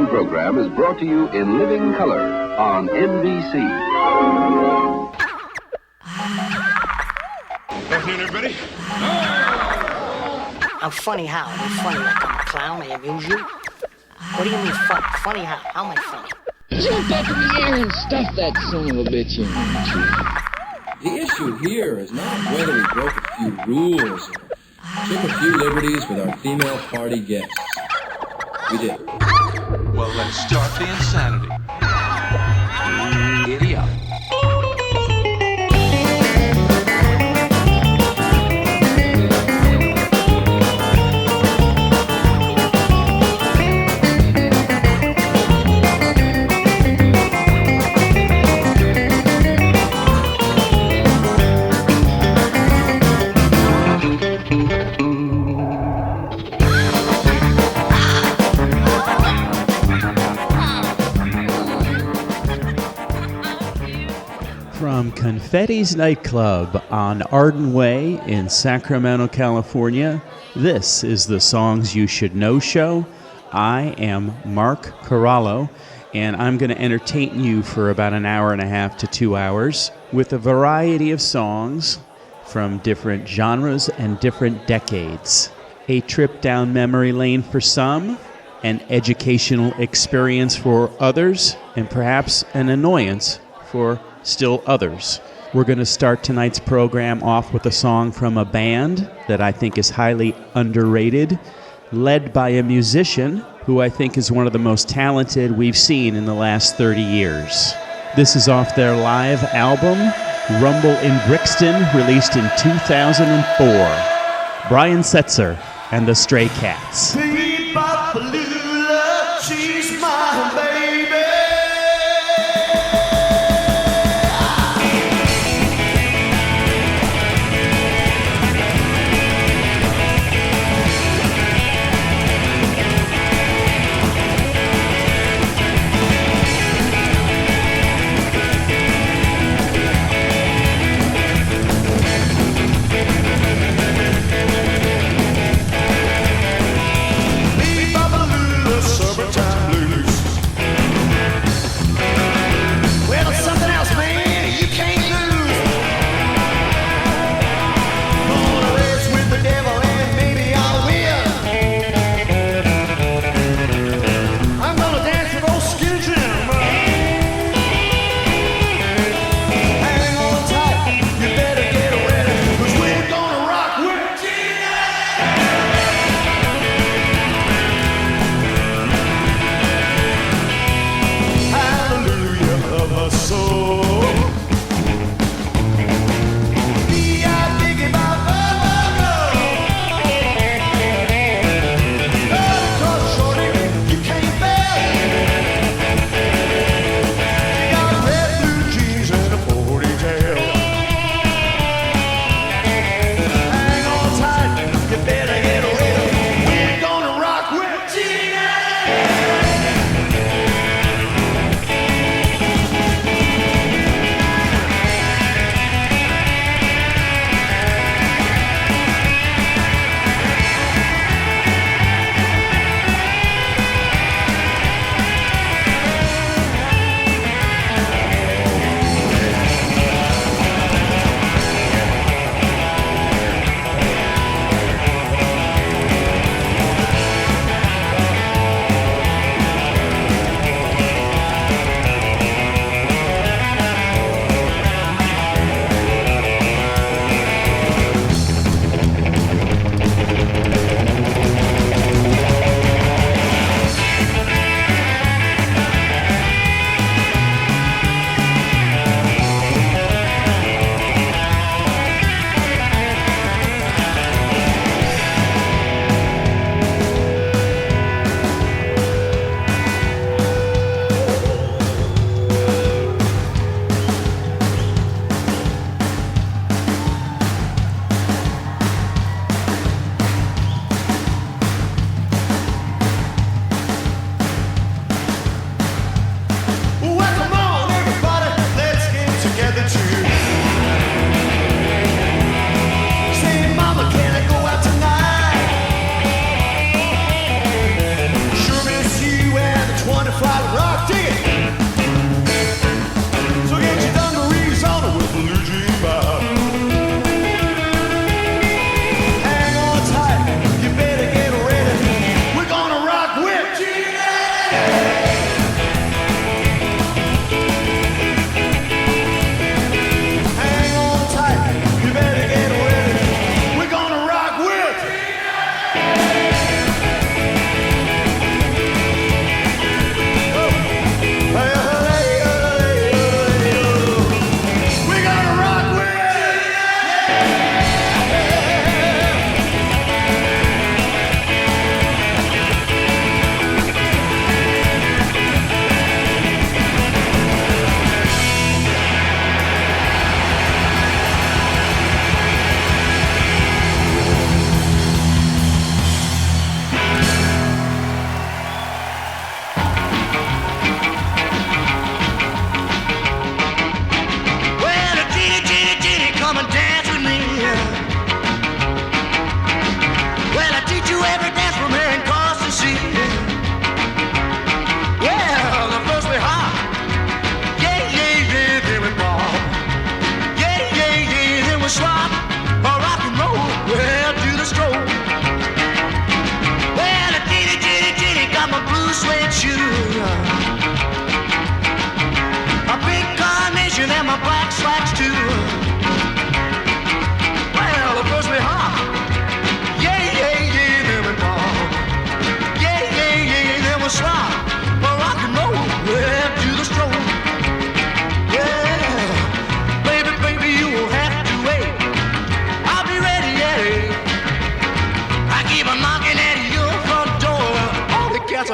program is brought to you in living color on NBC. Afternoon, everybody. I'm funny how? I'm funny like I'm a clown, I amuse you? What do you mean funny? Funny how? How am I funny? Jump up in the air and stuff that son of a bitch in, The issue here is not whether we broke a few rules or took a few liberties with our female party guests. We did. Well, let's start the insanity. Giddy up. From Confetti's nightclub on Arden Way in Sacramento, California, this is the Songs You Should Know show. I am Mark Corrallo, and I'm going to entertain you for about an hour and a half to 2 hours with a variety of songs from different genres and different decades. A trip down memory lane for some, an educational experience for others, and perhaps an annoyance for still others. We're going to start tonight's program off with a song from a band that I think is highly underrated, led by a musician who I think is one of the most talented we've seen in the last 30 years. This is off their live album, Rumble in Brixton, released in 2004. Brian Setzer and the Stray Cats. She's my baby. Baby,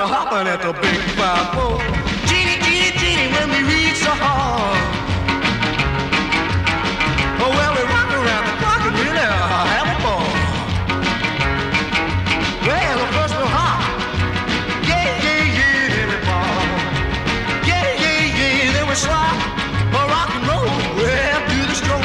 hopping at the big 5-4. Genie, Genie, Genie, when we reach the hall. Oh, well, we rock around the clock and really have a ball. Well, the first we'll hop. Yeah, yeah, yeah, then we fall. Yeah, yeah, yeah, then we slide. Rock and roll, well, do the stroll.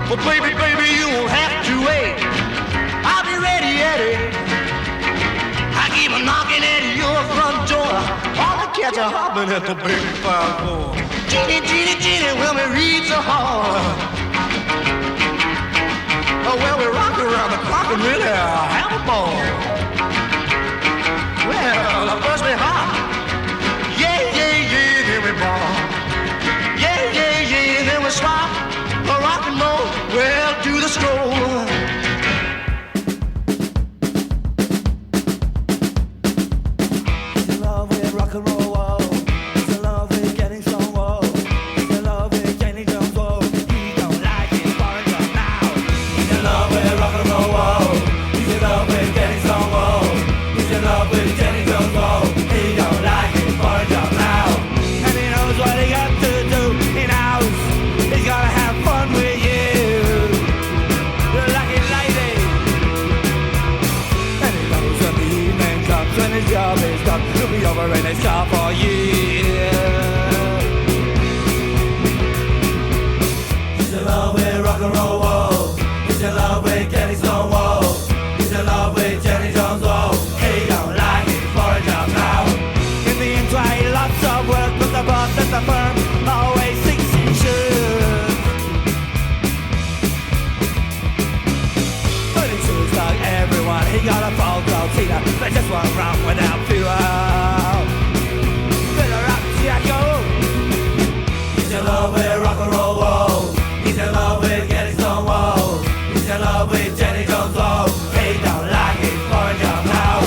Well, baby, baby, you won't have to wait. I'll be ready, Eddie. I keep a knocking at your front door. All the cats are hopping at the big 5-4. Genie, Genie, Genie, when we reach the hall. Oh, well, we rock around the clock and really have a ball. Well, first we hop. Yeah, yeah, yeah, then we ball. Yeah, yeah, yeah, then we swap. Rock and roll, well, do the stroll. He's in love with rock and roll, whoa. He's in love with getting some, whoa. He's in love with Jenny Jones, whoa. He don't like his foreign job now. He's in love with rock and roll, whoa. He's in love with getting some, whoa. He's in love with Jenny Jones, whoa. He don't like his foreign job now. And he knows what he got to do. He knows he's gotta have fun with you, the lucky lady. And he knows when the evening comes, when his job is done, he'll be over in his car for years. He's in love with rock and roll, whoa. He's in love with getting stoned, whoa. He's in love with Jenny Jones, whoa. He don't like his foreign job now. In the interim, lots of work, but the boss at the firm always thinks he should. Like everyone, he got a full gold teeter. They just won't run without fuel. Better up, Jacko. He's in love with rock and roll, whoa. He's in love with getting stoned, whoa. He's in love with Jenny Jones, whoa. He don't like his foreign job now.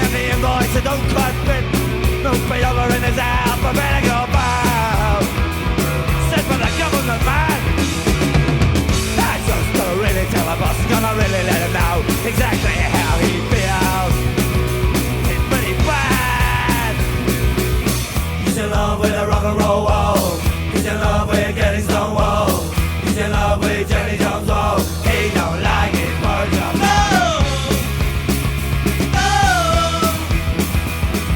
And the invoice that don't quite fit, no pay over in his alphabetical bow. Sent for the government man. I just don't really tell the boss, gonna really let him know exactly how he feels. It's pretty bad. He's in love with a rock and roll, whoa. He's in love with getting stoned, whoa. He's in love with Jenny Jones, whoa. He don't like his foreign job. No! No!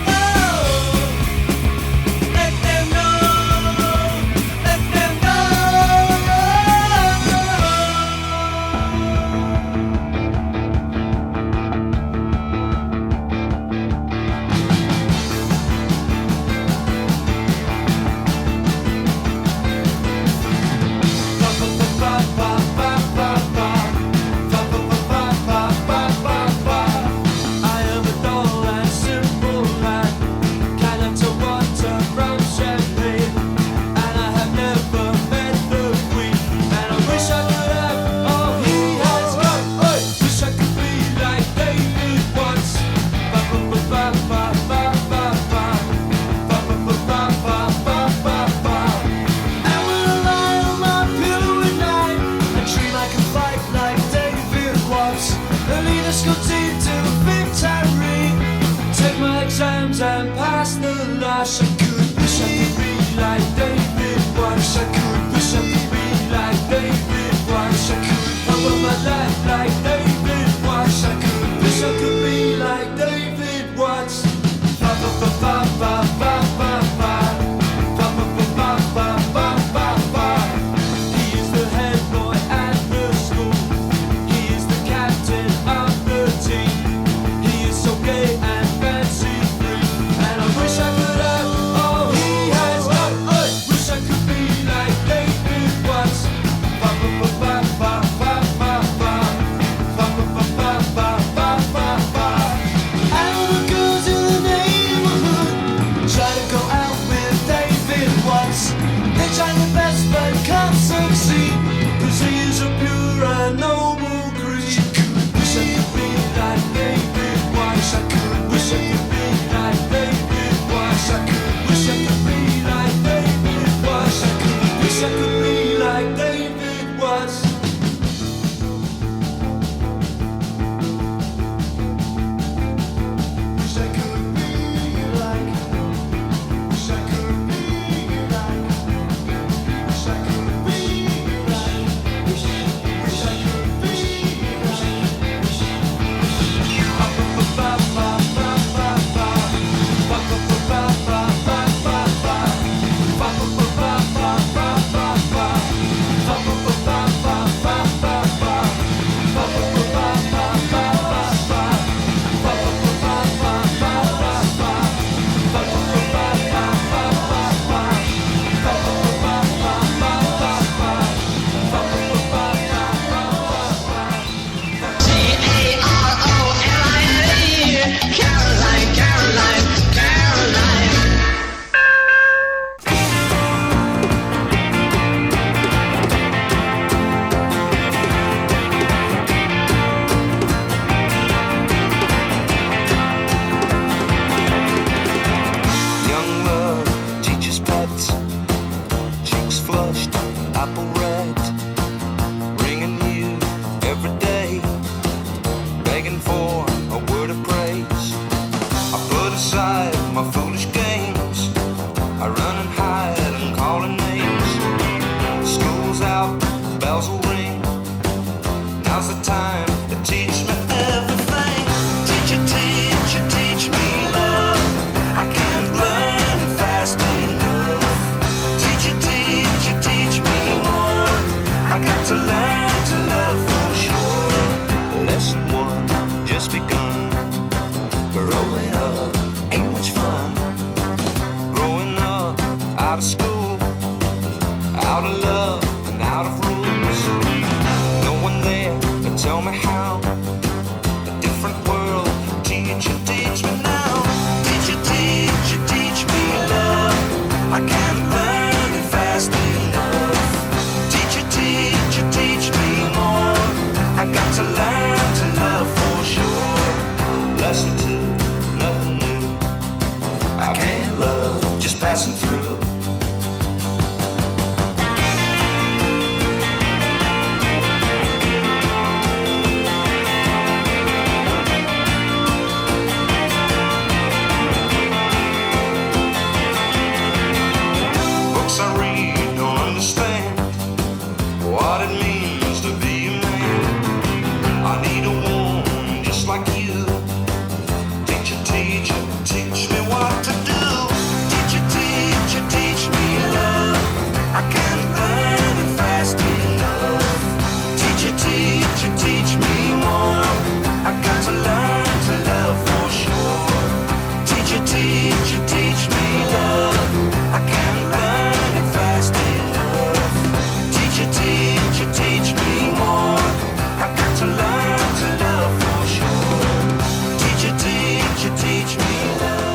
No! Let them know! Let them know! And pass the lash. I could wish I could be like David Wash. I could wish I could be like David Wash. I could cover my life like David Wash. I could wish I could be like David Wash. Ba ba ba ba ba ba ba ba. Ba ba ba ba ba ba ba ba. He is the head boy at the school. He is the captain of the team. He is so gay and fancy. Wish I could have all he has got. Wish I could be like David was. Ba ba ba ba ba ba ba ba. Ba ba ba ba ba ba ba ba. And all the girls in the neighborhood try to go out with David once. They try their best.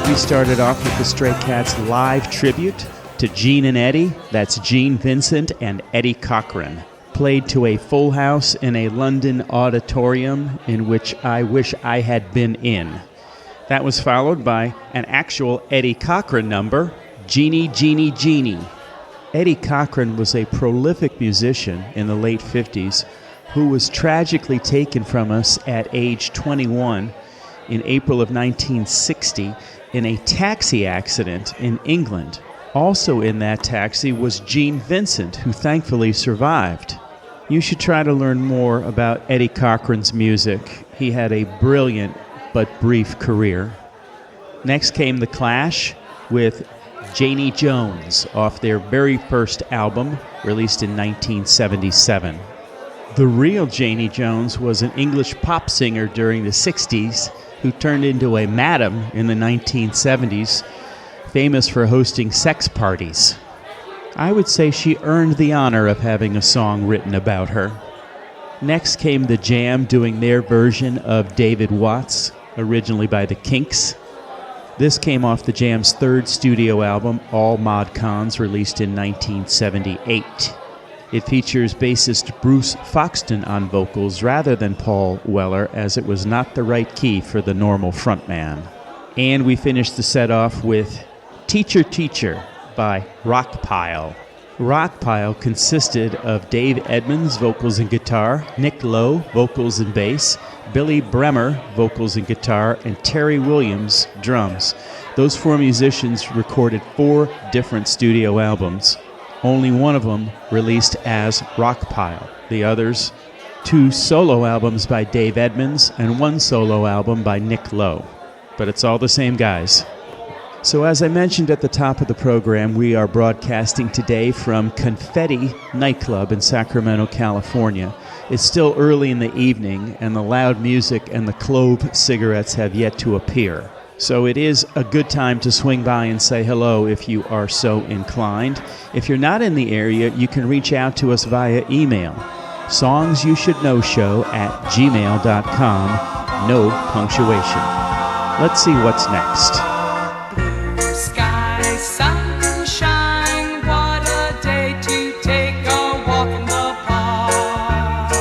We started off with the Stray Cats live tribute to Gene and Eddie. That's Gene Vincent and Eddie Cochran. Played to a full house in a London auditorium in which I wish I had been in. That was followed by an actual Eddie Cochran number, Jeannie, Jeannie, Jeannie. Eddie Cochran was a prolific musician in the late 50s who was tragically taken from us at age 21 in April of 1960 in a taxi accident in England. Also in that taxi was Gene Vincent, who thankfully survived. You should try to learn more about Eddie Cochran's music. He had a brilliant but brief career. Next came The Clash with Janie Jones off their very first album, released in 1977. The real Janie Jones was an English pop singer during the 60s who turned into a madam in the 1970s, famous for hosting sex parties. I would say she earned the honor of having a song written about her. Next came The Jam doing their version of David Watts, originally by the Kinks. This came off the Jam's third studio album, All Mod Cons, released in 1978. It features bassist Bruce Foxton on vocals rather than Paul Weller, as it was not the right key for the normal frontman. And we finished the set off with Teacher Teacher by Rockpile. Rockpile consisted of Dave Edmonds, vocals and guitar, Nick Lowe, vocals and bass, Billy Bremer, vocals and guitar, and Terry Williams, drums. Those four musicians recorded 4 different studio albums. Only one of them released as Rockpile. The others, 2 solo albums by Dave Edmonds and 1 solo album by Nick Lowe. But it's all the same guys. So as I mentioned at the top of the program, we are broadcasting today from Confetti nightclub in Sacramento, California. It's still early in the evening, and the loud music and the clove cigarettes have yet to appear. So it is a good time to swing by and say hello if you are so inclined. If you're not in the area, you can reach out to us via email. songsyoushouldknowshow@gmail.com. No punctuation. Let's see what's next. Sky, sunshine, what a day to take a walk in the park.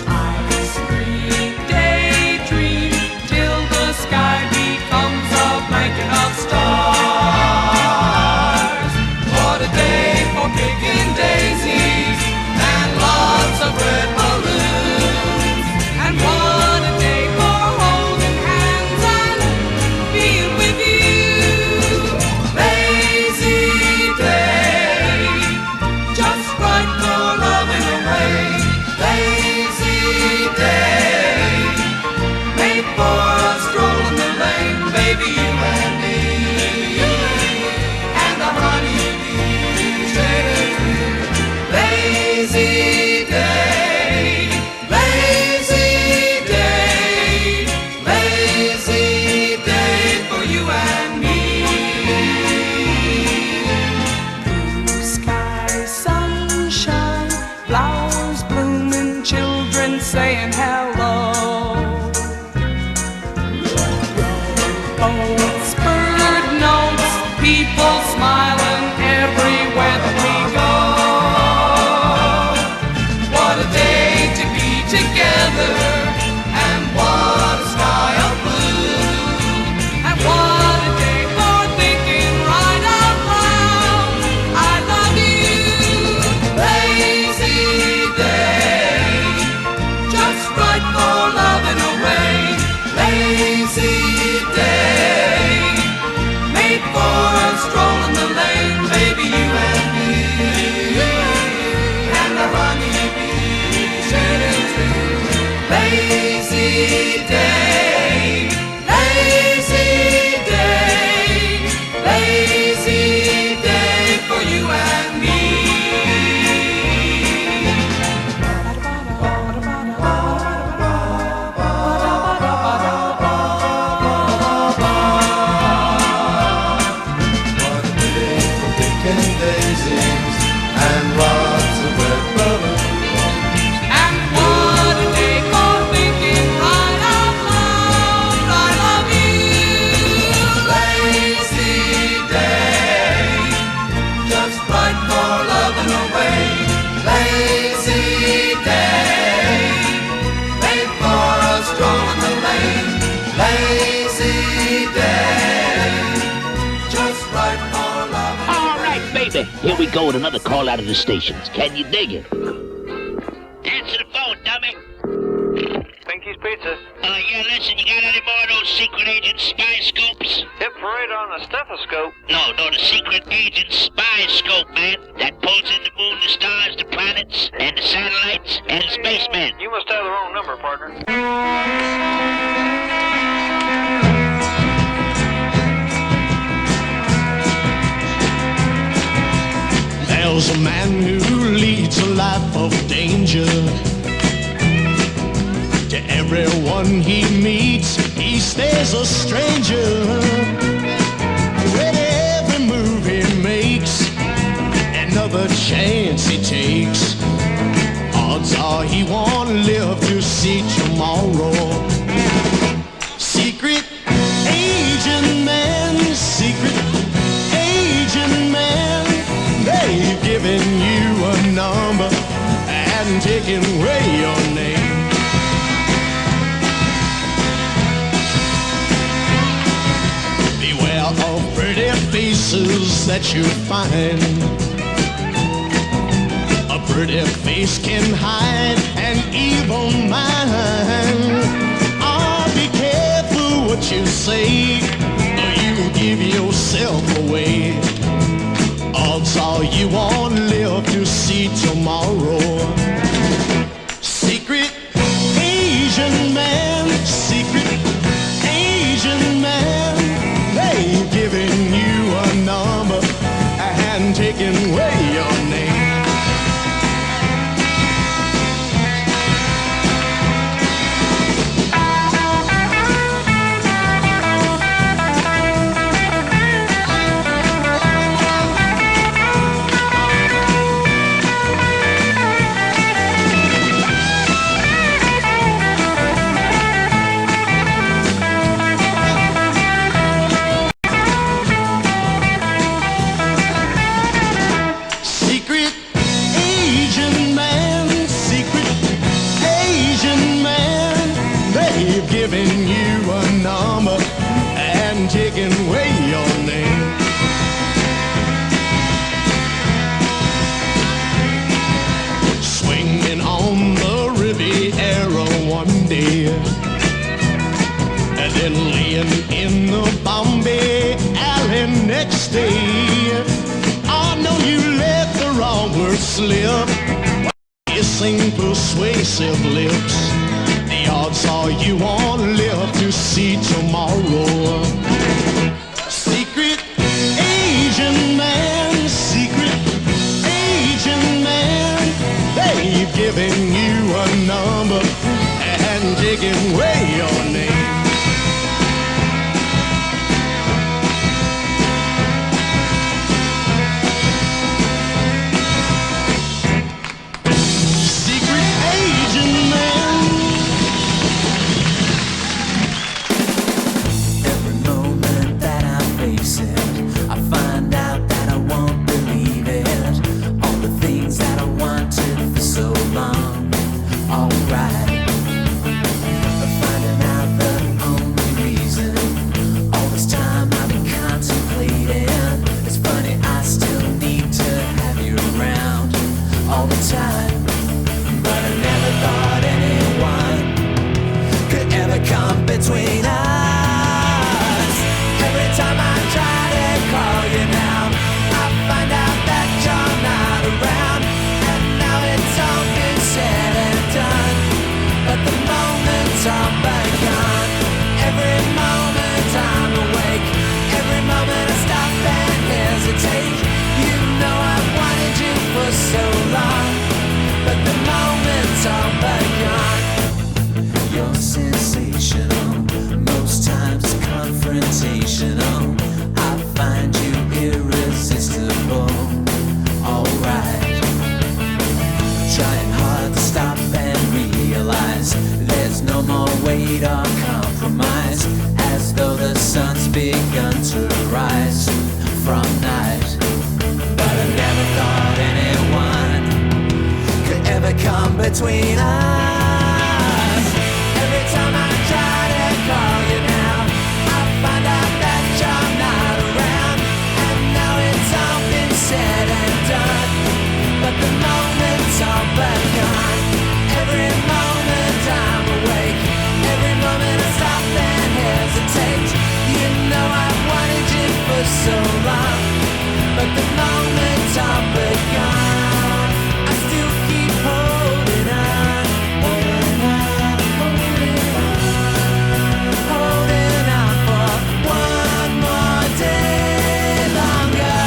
Ice cream, daydream, till the sky becomes a blanket of stars. What a day for picking daisies and lots of red balloons. And what a day for holding hands and being with you. Lazy day, just right for loving away. Lazy day, made for a stroll in the lane. Baby, you and me, and the honeybees straight through. Lazy day, lazy day, lazy day for you and me. Blue sky, sunshine, flowers blooming, children saying hello. Boats, bird notes, people smiling everywhere that we go. What a day to be together, and what a sky of blue, and what a day for thinking right out loud, I love you. Lazy day, just right for loving away. Lazy day, made for a stroll in the lane. Baby, you and me, and the honeybees sailing through. Lazy day, lazy day, lazy day for you and me. Picking daisies and lots of red balloons. And what a day for thinking right out loud, I love you. Lazy day, just right for loving away. Lazy day, made for a stroll in the lane. Lazy day, just right for loving away. All right, baby. Here we go with another call out of the stations. Can you dig it? Answer the phone, dummy. Pinky's Pizza. Yeah, listen, you got any more of those secret agent spy scopes? Hip parade on the stethoscope. No, the secret agent spy scope, man. That pulls in the moon, the stars, the planets, and the satellites, and the spacemen. You must have the wrong number, partner. There's a man who leads a life of danger. To everyone he meets, he stays a stranger. With every move he makes, another chance he takes, odds are he won't live to see tomorrow. Secret agent man, secret agent man, they've given you a number and taken away your name. place that you find. A pretty face can hide an evil mind. Oh, be careful what you say, or you give yourself away. Odds are you won't live to see tomorrow. Secret Asian man, secret Asian man, they've given you a number and taken away your name. In the Bombay alley next day. Oh no, you let the wrong word slip, kissing persuasive lips. The odds are you won't live to see tomorrow. Secret Asian man, secret Asian man, they've given you a number and taken away your name. Between us, every time I try to call you now, I find out that you're not around, and now it's all been said and done. But the moments are begun. Every moment I'm awake, every moment I stop and hesitate. You know I've wanted you for so long, but the moments are begun. You're sensational, most times confrontational. I find you irresistible. Alright, trying hard to stop and realize there's no more wait or compromise, as though the sun's begun to rise from night. But I never thought anyone could ever come between us. Every time I try to call you now, I find out that you're not around, and now it's all been said and done. But the moments are begun. Every moment I'm awake, every moment I stop and hesitate. You know I've wanted you for so long, but the moments are begun. I still keep holding on, holding on. Holding on for one more day longer.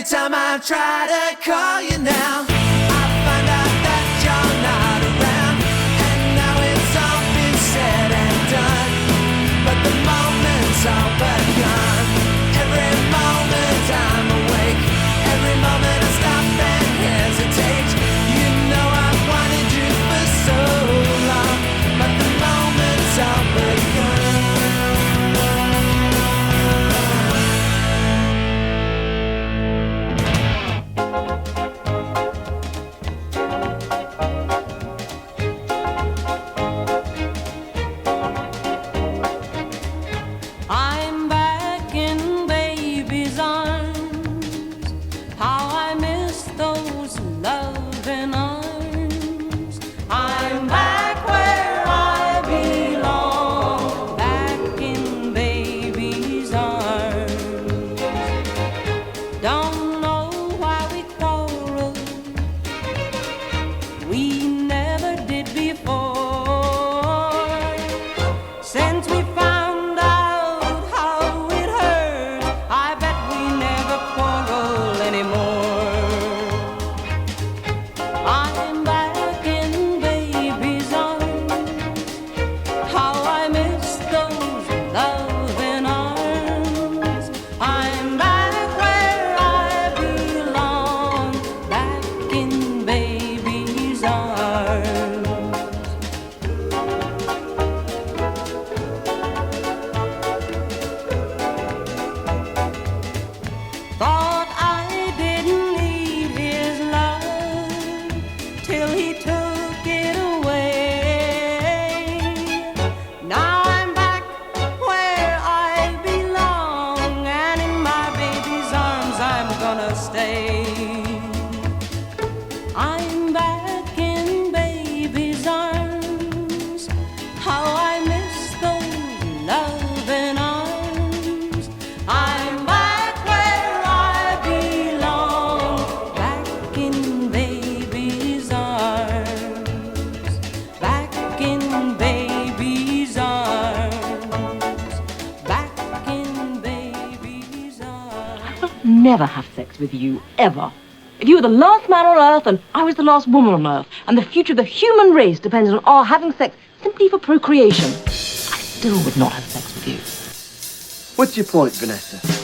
Time I try to call you now, I find out that you're not around, and now it's all been said and done. But the moment never have sex with you, ever. If you were the last man on Earth and I was the last woman on Earth, and the future of the human race depended on our having sex simply for procreation, I still would not have sex with you. What's your point, Vanessa?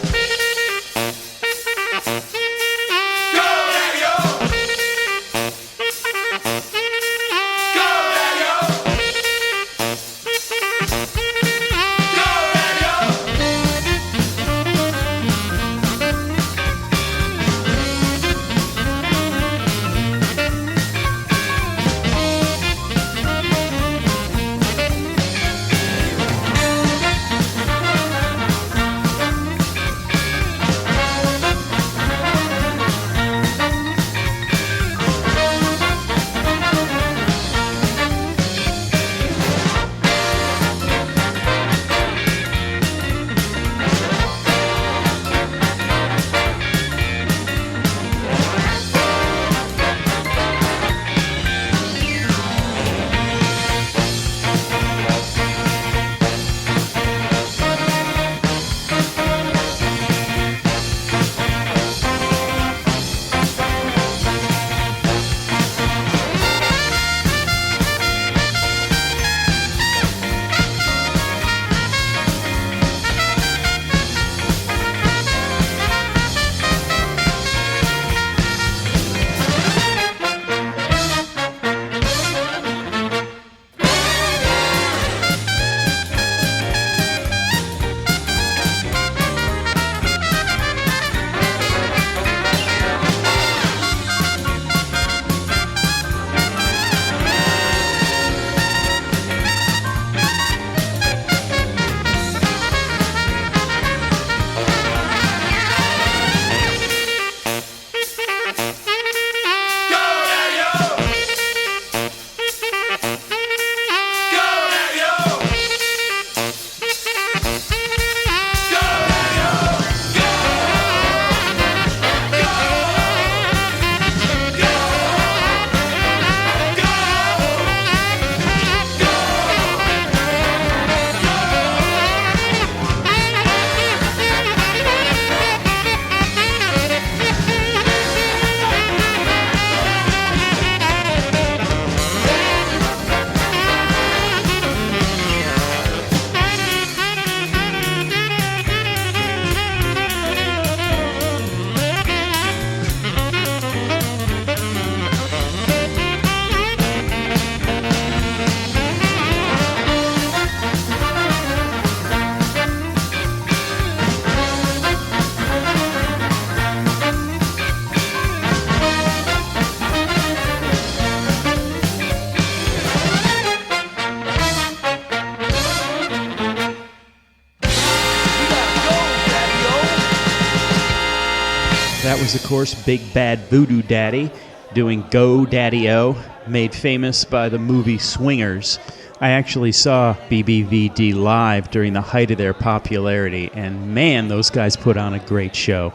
That was, of course, Big Bad Voodoo Daddy doing Go Daddy-O, made famous by the movie Swingers. I actually saw BBVD live during the height of their popularity, and man, those guys put on a great show.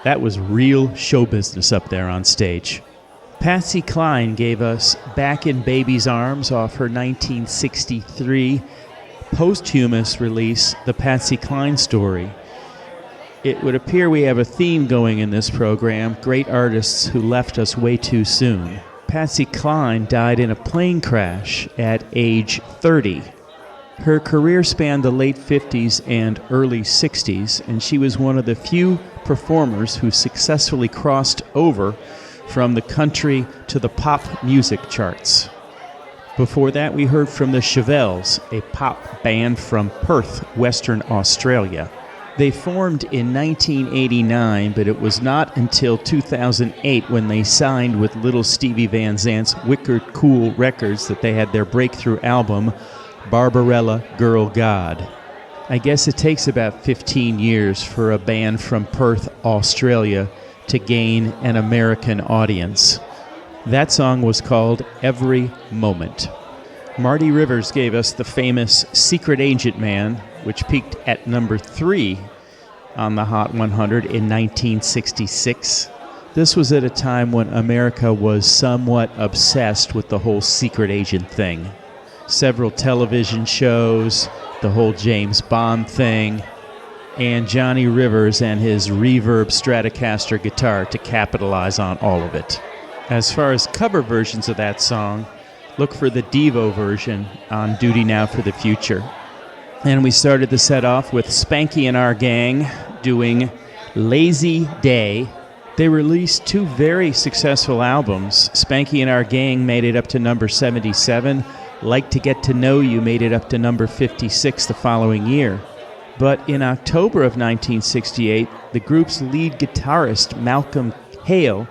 That was real show business up there on stage. Patsy Cline gave us Back in Baby's Arms off her 1963 posthumous release, The Patsy Cline Story. It would appear we have a theme going in this program, great artists who left us way too soon. Patsy Cline died in a plane crash at age 30. Her career spanned the late 50s and early 60s, and she was one of the few performers who successfully crossed over from the country to the pop music charts. Before that, we heard from the Chevelles, a pop band from Perth, Western Australia. They formed in 1989, but it was not until 2008 when they signed with Little Stevie Van Zant's Wicked Cool Records that they had their breakthrough album, Barbarella Girl God. I guess it takes about 15 years for a band from Perth, Australia, to gain an American audience. That song was called Every Moment. Marty Rivers gave us the famous Secret Agent Man, which peaked at number 3 on the Hot 100 in 1966. This was at a time when America was somewhat obsessed with the whole secret agent thing. Several television shows, the whole James Bond thing. and Johnny Rivers and his Reverb Stratocaster guitar to capitalize on all of it. As far as cover versions of that song, look for the Devo version on Duty Now for the Future. And we started the set off with Spanky and Our Gang doing Lazy Day. They released two very successful albums. Spanky and Our Gang made it up to number 77. Like to Get to Know You made it up to number 56 the following year. But in October of 1968, the group's lead guitarist, Malcolm Hale,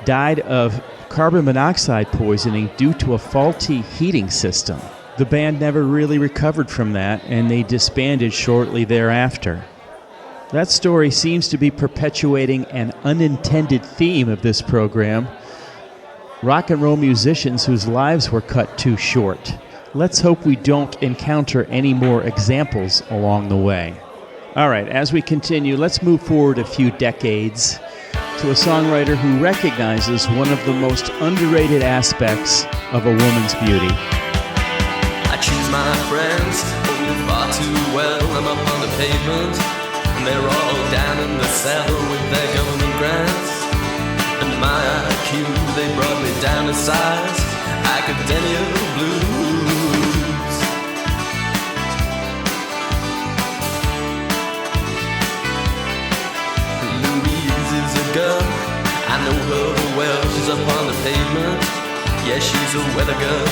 died of carbon monoxide poisoning due to a faulty heating system. The band never really recovered from that, and they disbanded shortly thereafter. That story seems to be perpetuating an unintended theme of this program: rock and roll musicians whose lives were cut too short. Let's hope we don't encounter any more examples along the way. All right, as we continue, let's move forward a few decades to a songwriter who recognizes one of the most underrated aspects of a woman's beauty. I choose my friends, far too well. I'm up on the pavement, and they're all down in the cellar with their government grants. And my IQ, they brought me down to size academia blues. Louise is a girl, I know her well. She's up on the pavement, yeah, she's a weather girl.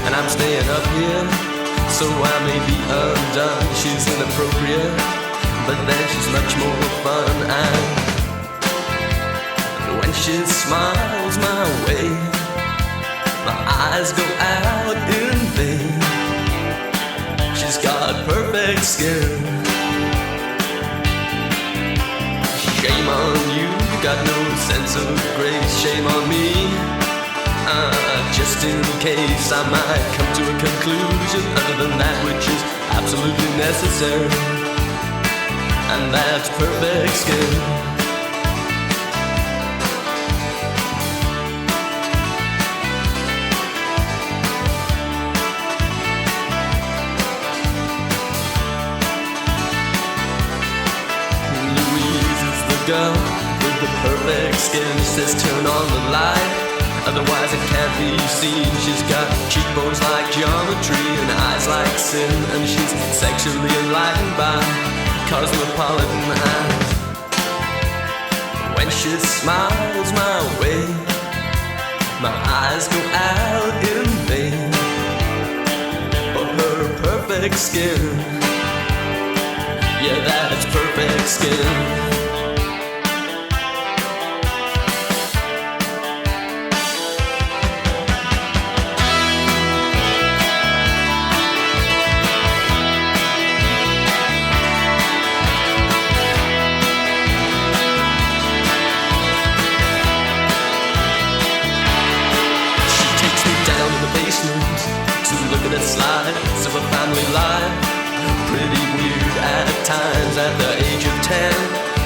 And I'm staying up here, so I may be undone. She's inappropriate, but then she's much more fun. And when she smiles my way, my eyes go out in vain. She's got perfect skin. Shame on you, you got no sense of grace. Shame on me, just in case I might come to a conclusion other than that which is absolutely necessary, and that's perfect skin. Louise is the girl with the perfect skin. She says turn on the light, otherwise it can't be seen. She's got cheekbones like geometry and eyes like sin, and she's sexually enlightened by cosmopolitan eyes. When she smiles my way, my eyes go out in vain. For her perfect skin, yeah, that's perfect skin. Slides of a family life, pretty weird at times. At the age of 10,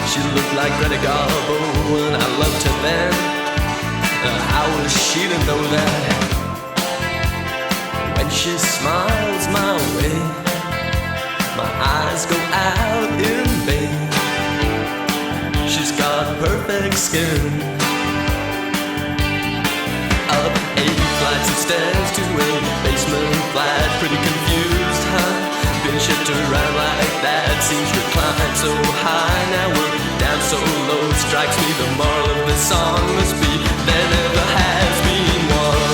she looked like Greta Garbo, and I loved her then. How was she to know that? When she smiles my way, my eyes go out in vain. She's got perfect skin. Up 8 flights of stairs to a basement flat, pretty confused, huh? Been shipped around like that, seems reclined so high. Now we're down so low, strikes me the moral of the song must be there never has been one.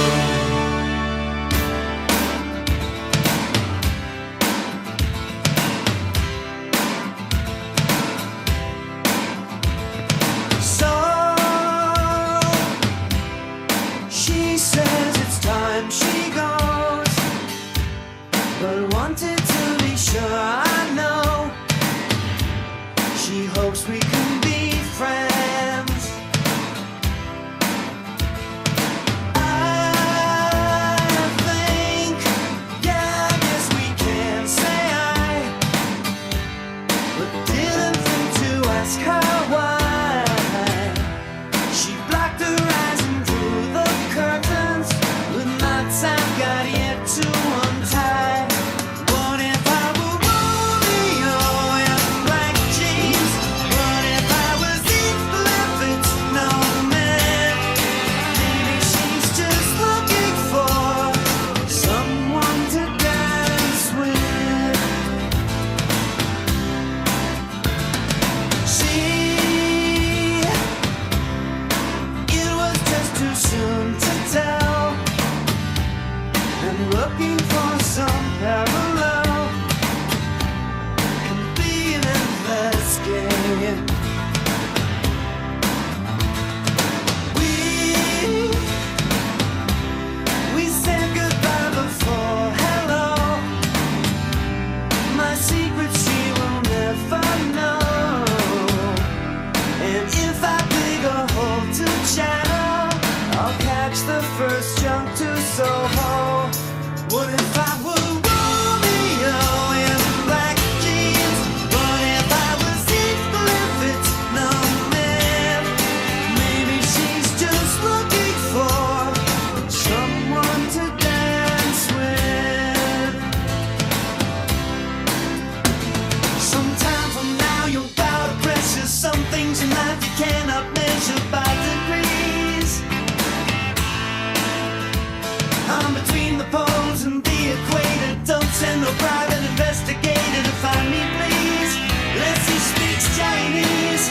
a private investigator to find me, please. Leslie speaks Chinese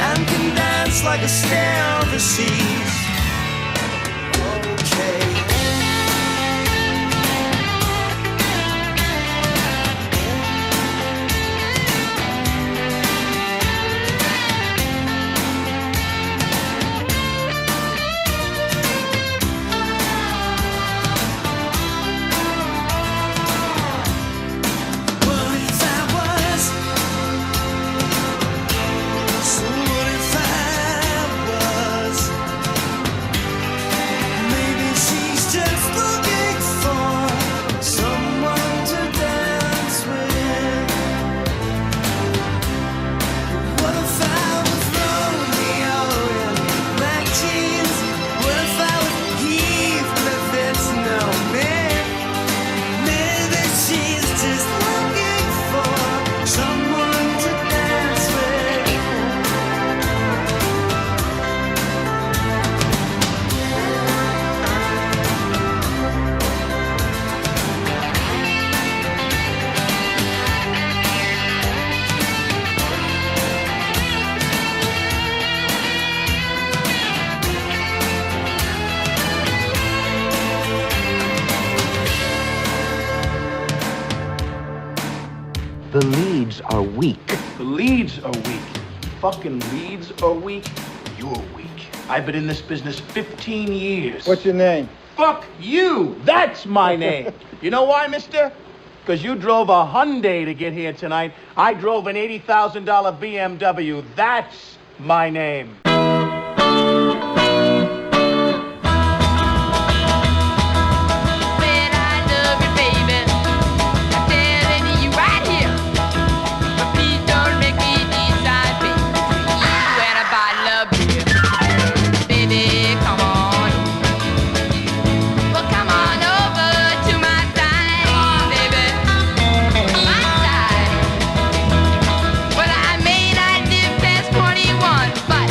and can dance like a stare overseas. Okay. The leads are weak. The leads are weak. Fucking leads are weak. You're weak. I've been in this business 15 years. What's your name? Fuck you. That's my name. You know why, mister? Because you drove a Hyundai to get here tonight. I drove an $80,000 BMW. That's my name. Well, I may not live past 21, but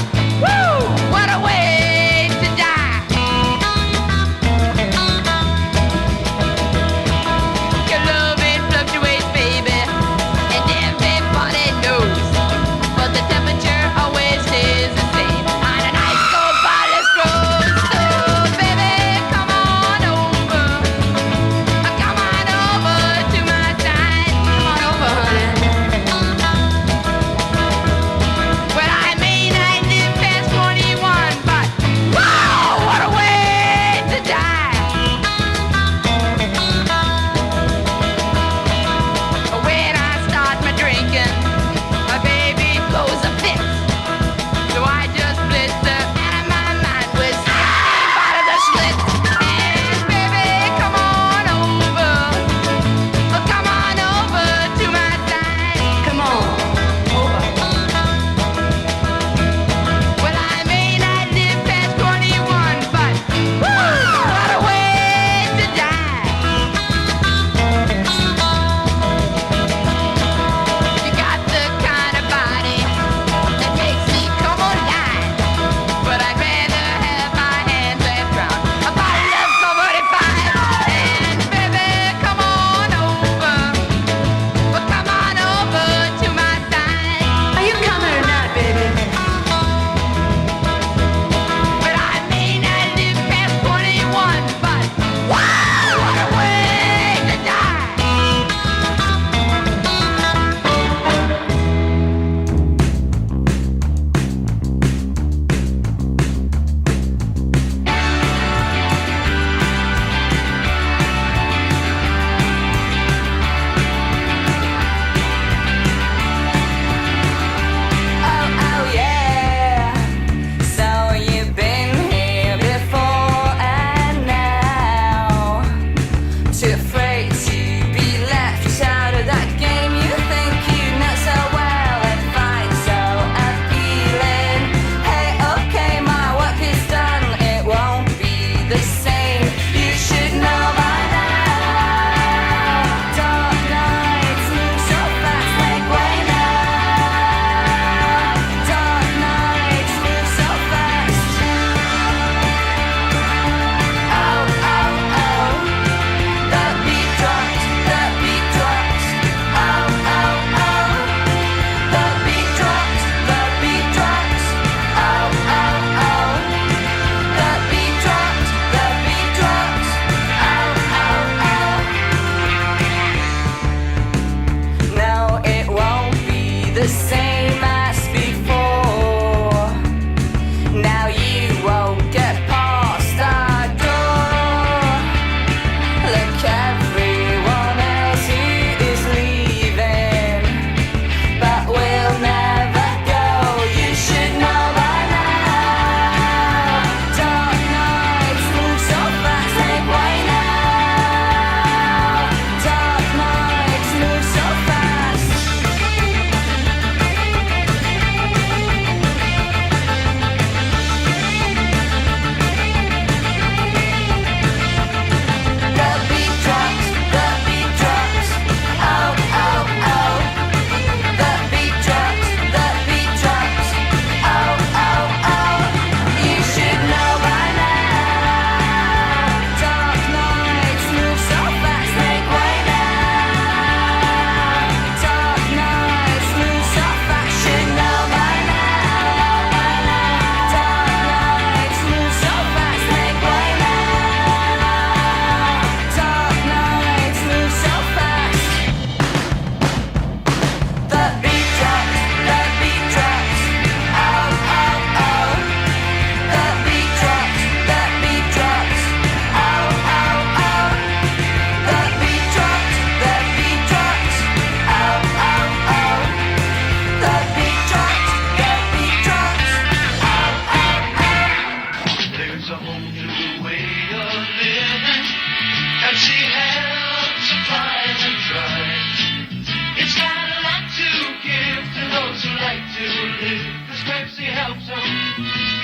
helps them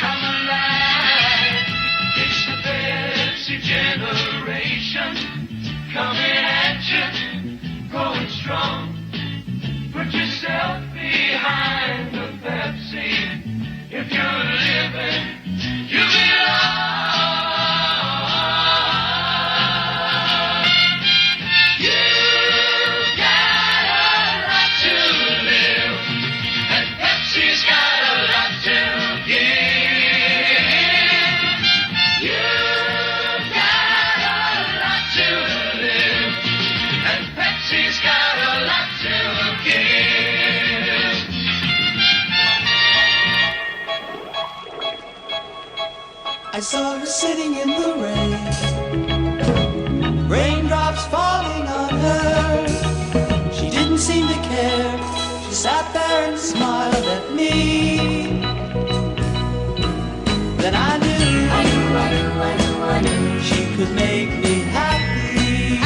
come alive. It's the Pepsi generation coming at you, going strong. Put yourself behind the Pepsi. If you're living, you belong. You've got a lot to live, and Pepsi's got a lot to give. You've got a lot to live, and Pepsi's got a lot to give. I saw her sitting in the rain, raindrops falling on her. She didn't seem to care. She sat there and smiled at me. Then I knew she could make me happy.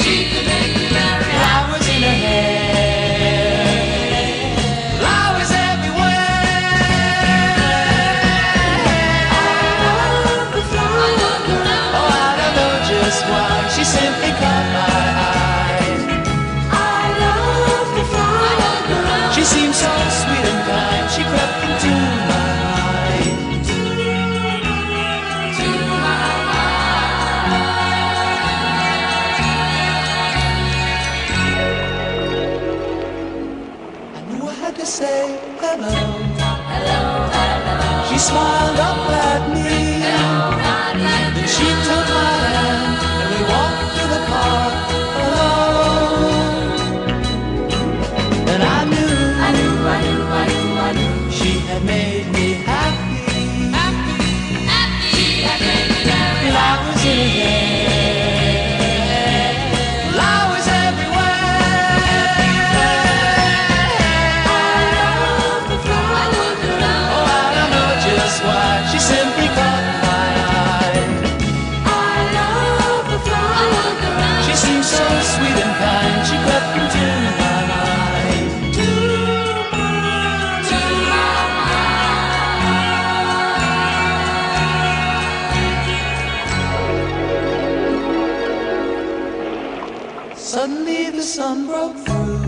She could make me very happy. Flowers in her hair, flowers why she simply caught my eye. I love the flower. She seemed so sweet and kind. She crept into my mind. To my mind. I knew I had to say hello. Hello, hello. She smiled up at me. Then she took my hand. Walked through the park alone. And I knew she had made me happy. She had made me happy. Flowers in her hair, flowers everywhere. I love the flowers. Oh, I don't know just why. She simply caught my eye. She seemed so sweet and kind. She crept into my mind. To my mind. Suddenly the sun broke through.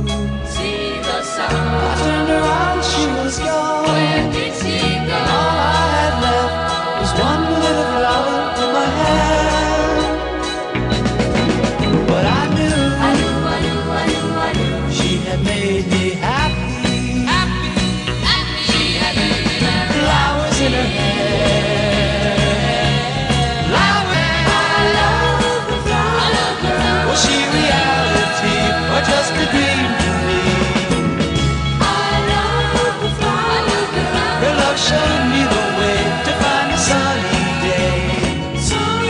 See the sun. I turned around, she was gone. Where did she go? All I had left was one little flower in my hand. But I knew she had made me happy. She had made me happy. Flowers in her hair, flowers. I love the flower. Was she reality or just a dream to me? I love the flower. Her love showed me the way to find a sunny day. Sunny.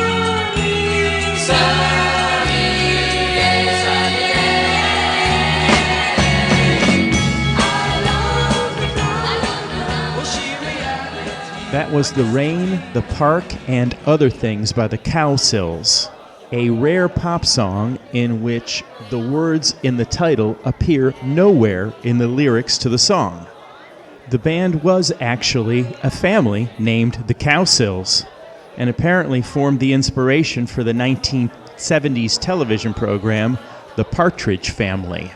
That was The Rain, The Park, and Other Things by the Cowsills, a rare pop song in which the words in the title appear nowhere in the lyrics to the song. The band was actually a family named the Cowsills, and apparently formed the inspiration for the 1970s television program The Partridge Family.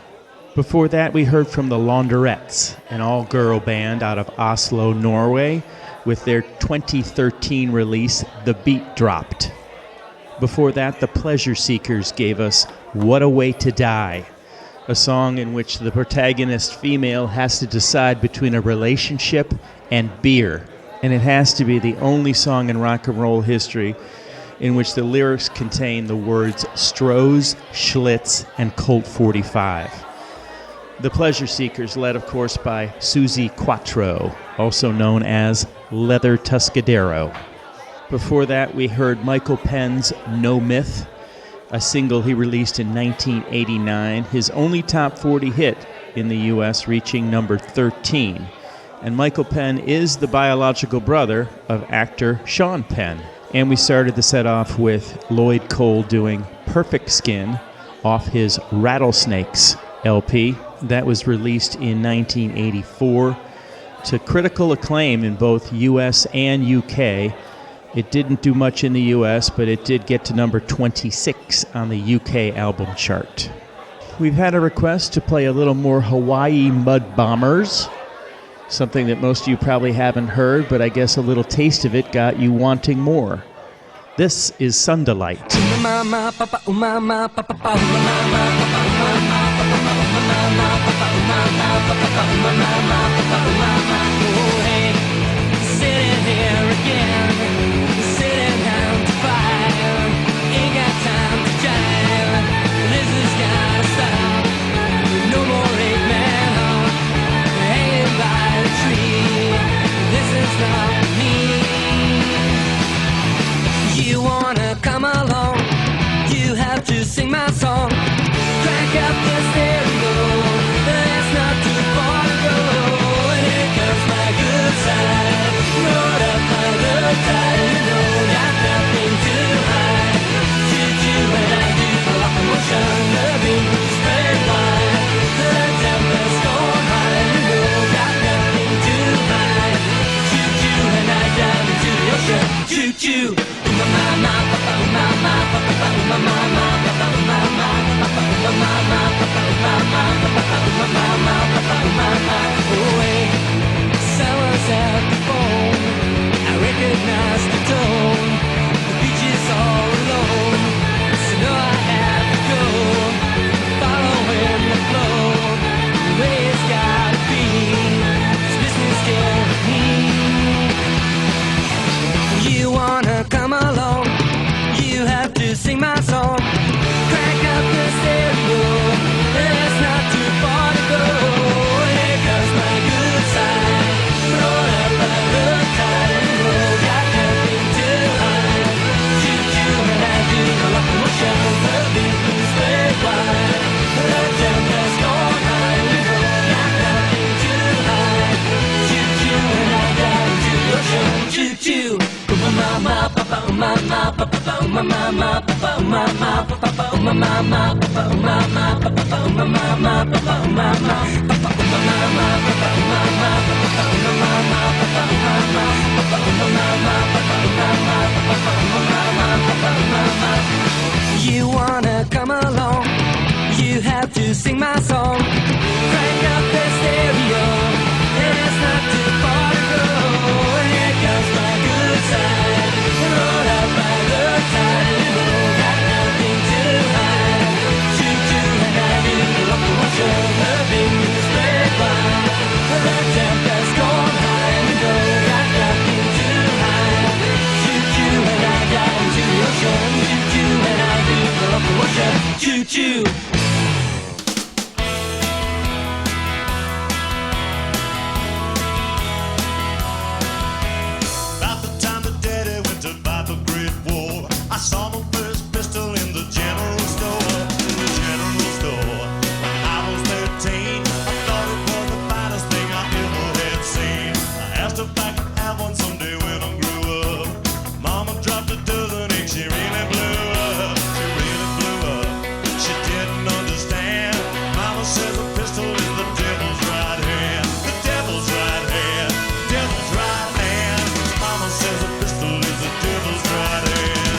Before that, we heard from the Laundrettes, an all-girl band out of Oslo, Norway, with their 2013 release, The Beat Dropped. Before that, the Pleasure Seekers gave us What a Way to Die, a song in which the protagonist female has to decide between a relationship and beer. And it has to be the only song in rock and roll history in which the lyrics contain the words Stroh's, Schlitz, and Colt 45. The Pleasure Seekers, led of course by Suzi Quatro, also known as Leather Tuscadero. Before that, we heard Michael Penn's No Myth, a single he released in 1989, his only top 40 hit in the U.S., reaching number 13. And Michael Penn is the biological brother of actor Sean Penn. And we started the set off with Lloyd Cole doing Perfect Skin off his Rattlesnakes LP. That was released in 1984. to critical acclaim in both US and UK. It didn't do much in the US, but it did get to number 26 on the UK album chart. We've had a request to play a little more Hawaii Mud Bombers, something that most of you probably haven't heard, but I guess a little taste of it got you wanting more. This is Sundelight. Sitting here again, sitting down to fire. Ain't got time to jive. This has gotta stop. No more 8-man heart hanging by the tree. This is not me. You wanna come along? You have to sing my song. Crank up the stereo. There's not too far to go. And here comes my good side. Brought up by the tide, you know, got nothing to hide. Choo-choo when I do the locomotion, the beat spread wide. The tempest gone high, you know, got nothing to hide. Choo-choo when I dive into the ocean. Choo-choo, ma-ma-ma, pa-pa-ma-ma, pa-pa-ma-ma, pa-pa-ma-ma, pa-pa-ma-ma, pa-pa-ma-ma, pa-pa-ma-ma, pa-pa-ma-ma. Oh, hey. Someone's at the phone. I recognize the tone. The beach is all alone, so now I have to go. Following the flow, the way it's gotta be. This business scares me. You wanna come along? You have to sing my song. Crank up the stereo. There's not too far to go. Here comes my good side. Brought up by the tide, you know, got nothing to hide. Choo-choo when I do the locomotion, the beat is very wide. The tempest gone high, you know, got nothing to hide. Choo-choo when I dive into the ocean. Choo-choo, ma-ma-ma, pa-pa-ma-ma, pa-pa-ma-ma, pa-pa-ma-ma, pa-pa-ma-ma, pa-pa-ma-ma, pa-pa-ma-ma, pa-pa-ma-ma, you wanna come along? You have to sing my song. Crank up the stereo. There's not too far to go. Here comes my good side. Brought up by the tide, you know, got nothing to hide. Choo-choo and I do the locomotion. The beat is spread wide. The tempest gone high, you know, got nothing to hide. Choo-choo and I dive into the ocean. Choo-choo and I do the locomotion. Choo-choo. About the time that Daddy went to fight the Great War, I saw my first pistol in the general store. In the general store. When I was 13, I thought it was the finest thing I ever had seen. I asked if I could have one someday when I grew up. Mama dropped a dozen and she really blew up. She really blew up. She didn't understand. Mama says a pistol is the devil's right hand. The devil's right hand. Devil's right hand. Mama says a pistol is the devil's right hand.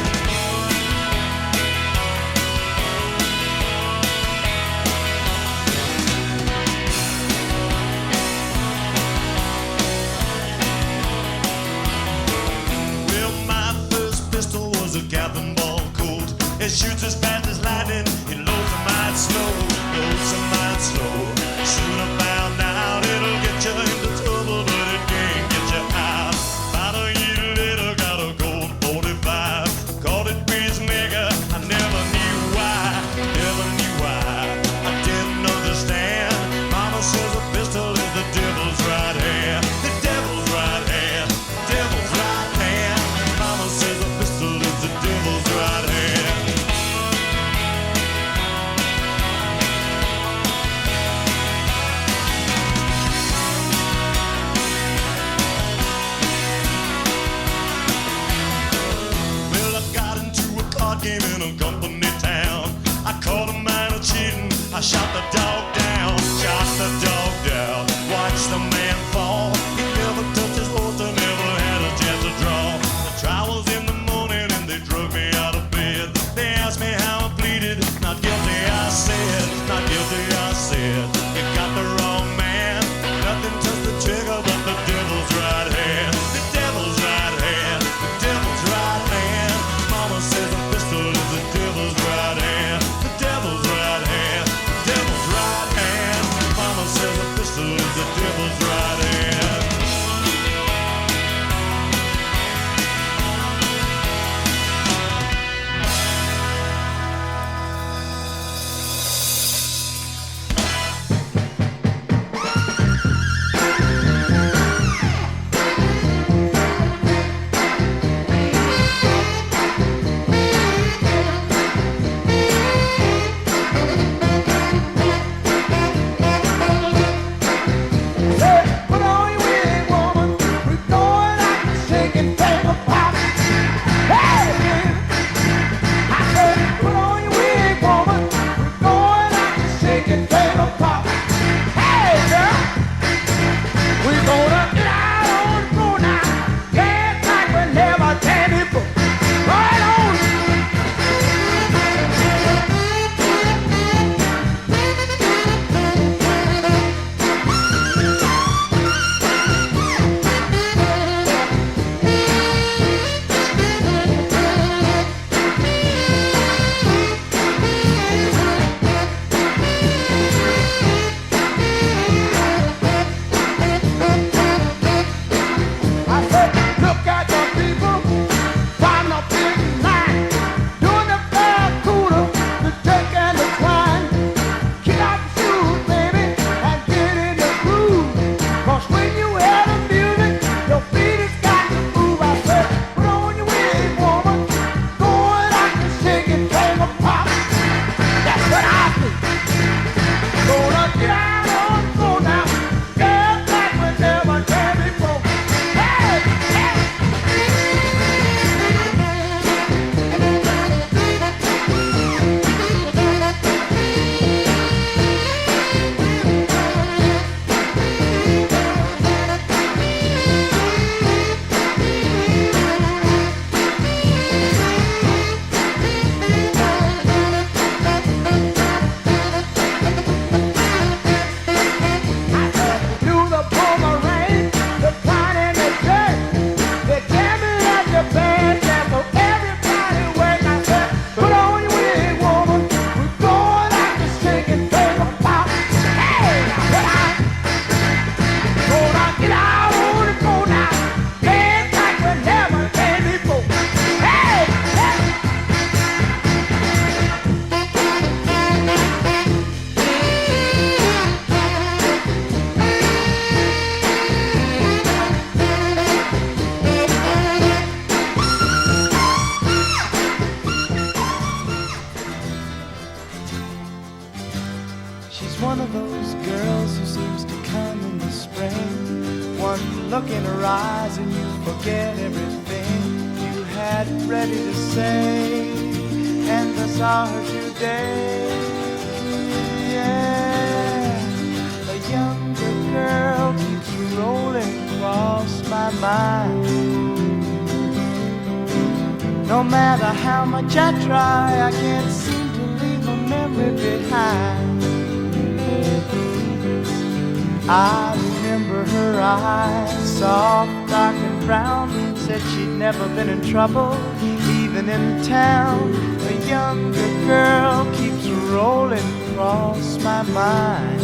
Well, my first pistol was a cannonball Colt. It shoots as fast as lightning. It loads a mite slow. Loads a mite slow. Soon I found out it'll get you into trouble, but it can't get you out. About a year later, got a Colt 45. Called it Peacemaker. I never knew why. Never knew why. I didn't understand. Mama says a pistol is the devil's right hand. The devil's right hand. Devil's right hand. Mama says a pistol is the devil's right hand. Well, I got into a card game in a company town. I caught a man a cheating. I shot the dog down. Shot the dog down. Watched the man fall. knows the devil's right in. one of those girls who seems to come in the spring. One look in her eyes and you forget everything you had ready to say. And I saw her today. Yeah, a younger girl keeps rolling across my mind. No matter how much I try, I can't seem to leave a memory behind. I remember her eyes, soft, dark and brown. Said she'd never been in trouble, even in town. A younger girl keeps rolling across my mind.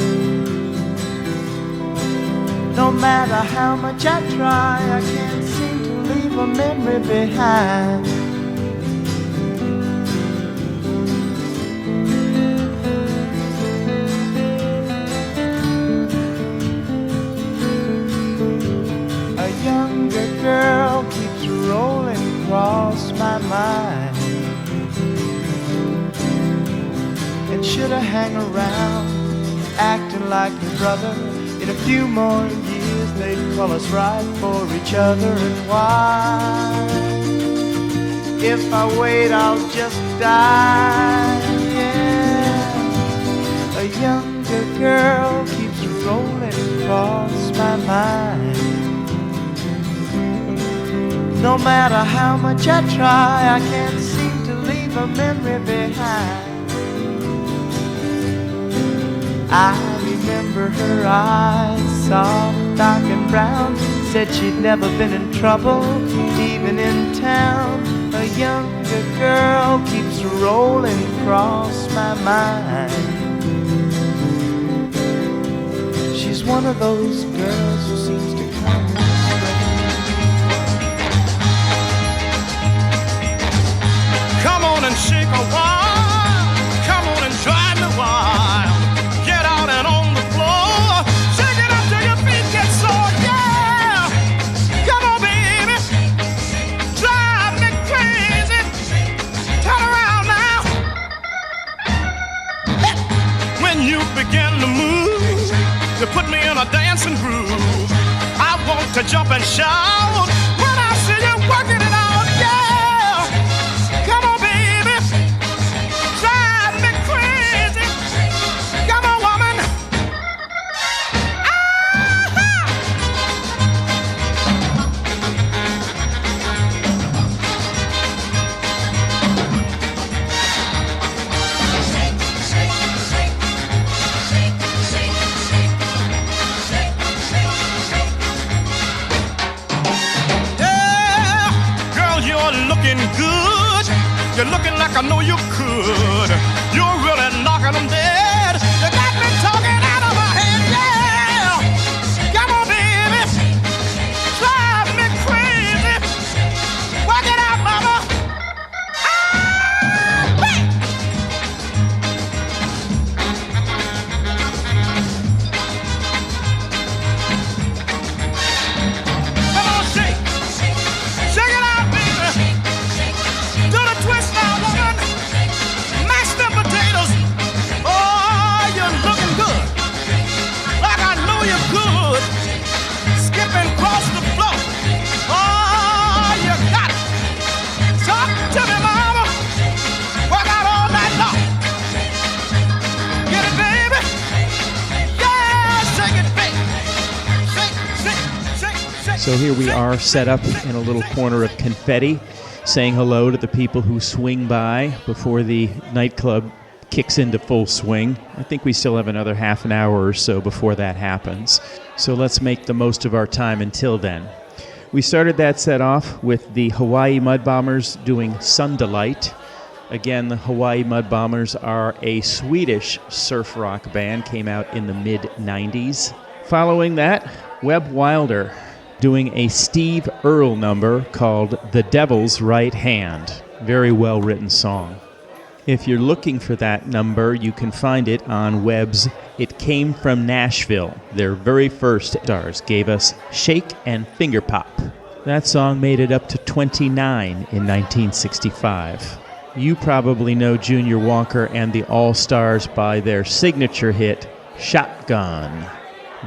No matter how much I try, I can't seem to leave a memory behind. Girl keeps rolling across my mind. And should I hang around acting like your brother? In a few more years they'd call us right for each other. And why? If I wait I'll just die. Yeah, a younger girl keeps rolling across my mind. No matter how much I try, I can't seem to leave a memory behind. I remember her eyes, soft, dark and brown. Said she'd never been in trouble, even in town. A younger girl keeps rolling across my mind. She's one of those girls who seems to come. Come on and shake a while. Come on and drive me wild. Get out and on the floor. Shake it up till your feet get sore. Yeah. Come on, baby. Drive me crazy. Turn around now. When you begin to move, you put me in a dancing groove. I want to jump and shout when I see you working it out. Yeah. Come on, baby. Drive me crazy. Come on, woman. Looking good. You're looking like I know you could. You're really knocking them dead. You got me talking out of my head, yeah. Come on, baby. Drive me crazy. Work it out, mama. Come on, shake. Shake it out, baby. Do the twist now, woman. Mashed them potatoes. Oh, you're looking good. Like I know you could. Skipping across the floor. Oh, you got it. Talk to me, mama. Work out all night long. Get it, baby. Yeah, shake it, baby. Shake, shake, shake, shake. So here we are set up in a little corner of Confetti, saying hello to the people who swing by before the nightclub kicks into full swing. I think we still have another half an hour or so before that happens. So let's make the most of our time until then. We started that set off with the Hawaii Mud Bombers doing Sun Delight. Again, the Hawaii Mud Bombers are a Swedish surf rock band, came out in the mid-90s. Following that, Webb Wilder doing a Steve Earle number called The Devil's Right Hand. Very well-written song. If you're looking for that number, you can find it on Webb's It Came From Nashville. Their very first stars gave us Shake and Finger Pop. That song made it up to 29 in 1965. You probably know Junior Walker and the All-Stars by their signature hit, Shotgun.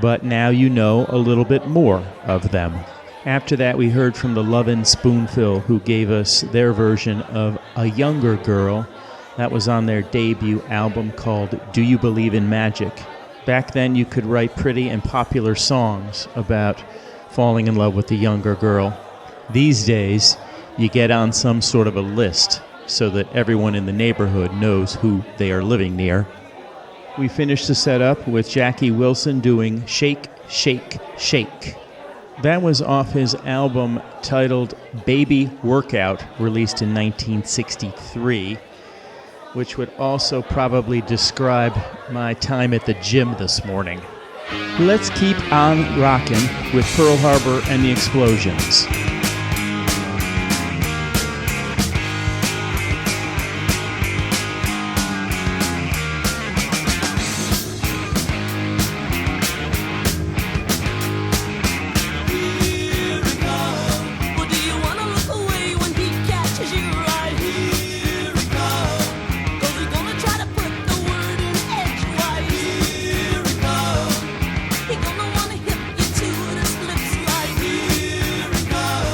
But now you know a little bit more of them. After that, we heard from the Lovin' Spoonful, who gave us their version of A Younger Girl. That was on their debut album called Do You Believe in Magic? Back then, you could write pretty and popular songs about falling in love with a younger girl. These days, you get on some sort of a list so that everyone in the neighborhood knows who they are living near. We finished the setup with Jackie Wilson doing Shake, Shake, Shake. That was off his album titled Baby Workout, released in 1963, which would also probably describe my time at the gym this morning. Let's keep on rocking with Pearl Harbor and the Explosions. He gonna wanna hit you to the slips like here we go.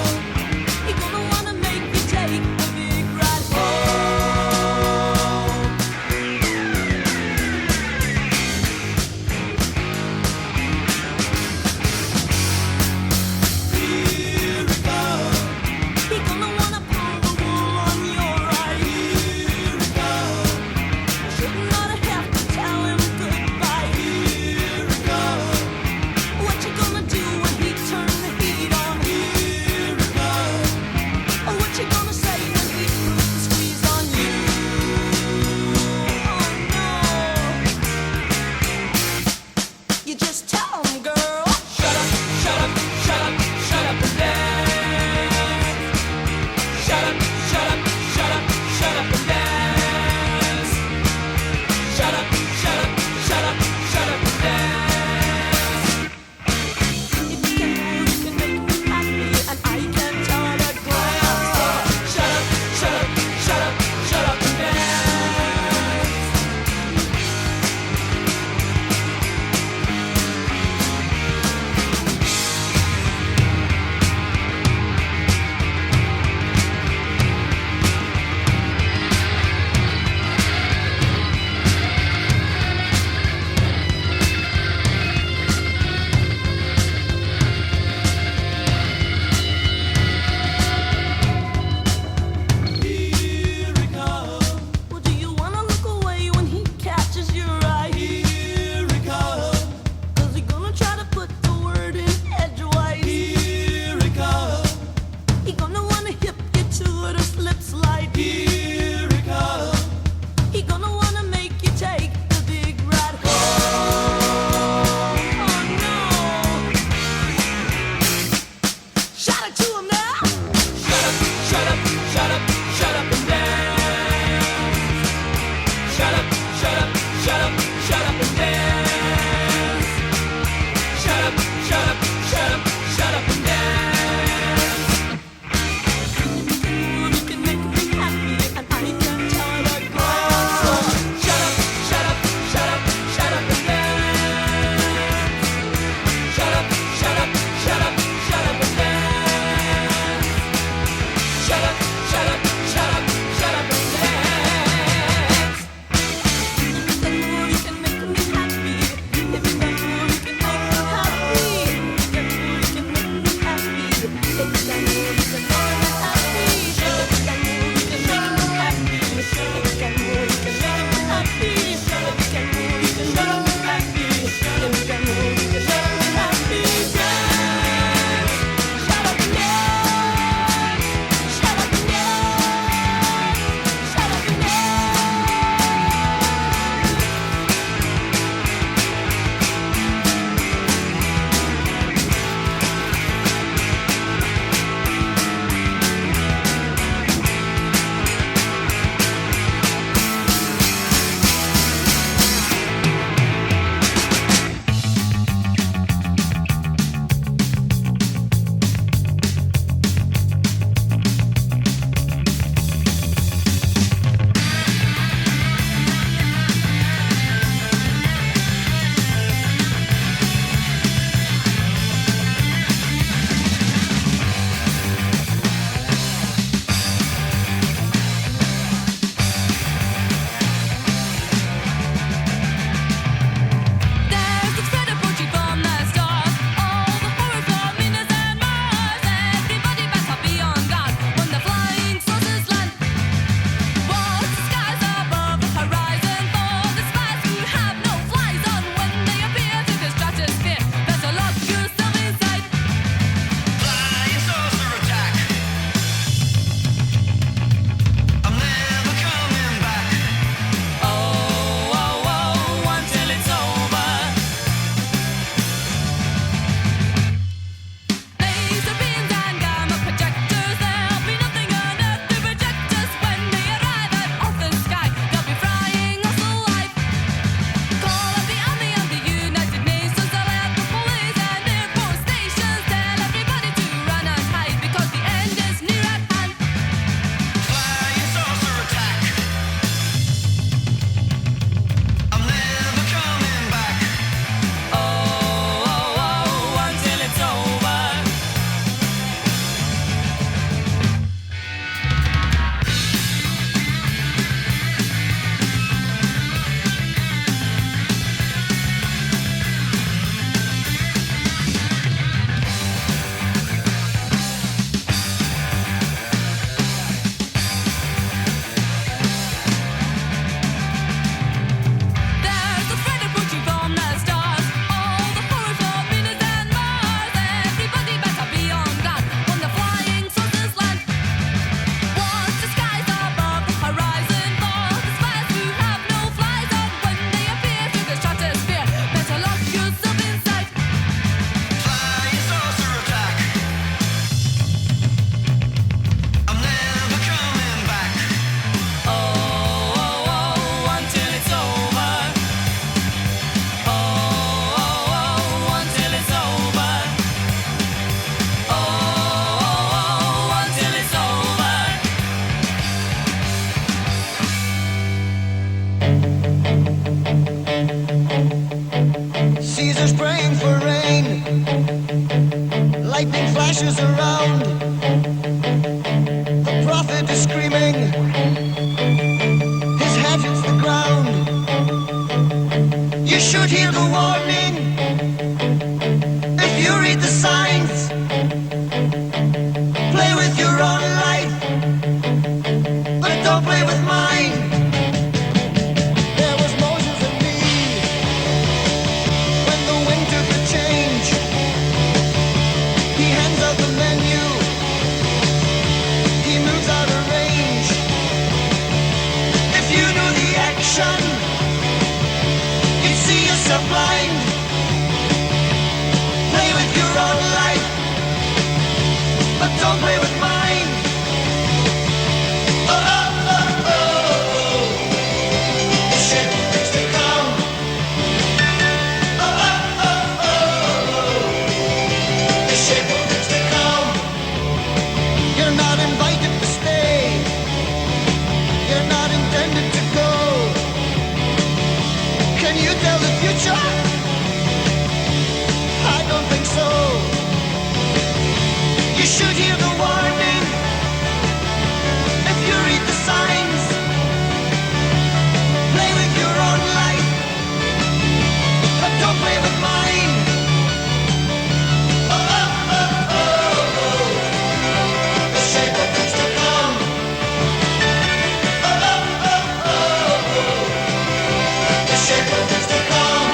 lightning flashes around. The prophet is screaming. His head hits the ground. You should hear the warning. If you read the signs, play with your own life, but don't play with mine. There was Moses and me when the wind took a change. He hands out the menu. He moves out of range. If you knew the action, you'd see yourself blind. Play with your own life, but don't play with mine. Oh, oh, oh, oh. The ship is to come. Oh, oh, oh, oh. The ship is to come. You're not invited to stay. You're not intended to go. Can you tell the future? I don't think so. You should hear the warning. If you read the signs, play with your own life, but don't play with mine. Oh, oh, oh, oh, oh. The shape of things to come. Oh, oh, oh, oh, oh. The shape of things to come.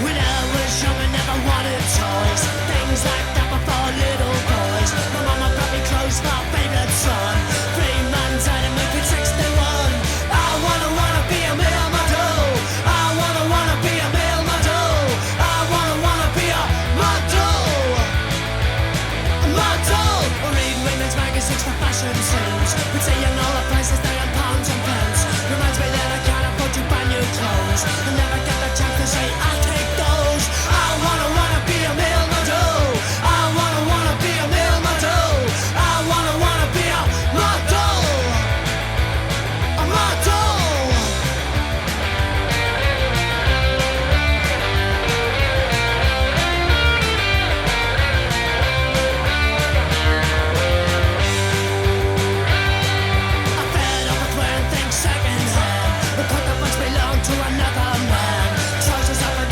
When I was young, I never wanted toys. Things like that were for little boys. My mama brought me clothes for our favorite son. 3 months out of making 61. I wanna be a male model. I wanna be a male model. I wanna be a model. A model. Read women's magazines for fashion scenes. We'd see in all the prices there in pounds and pence. Reminds me that I can't afford to buy new clothes. I never get the chance to say I take those. I wanna be a male model. I wanna be a male model. I wanna be a model. A model. I'm fed up with wearing things secondhand. The coat that once belonged to another man. Trousers up and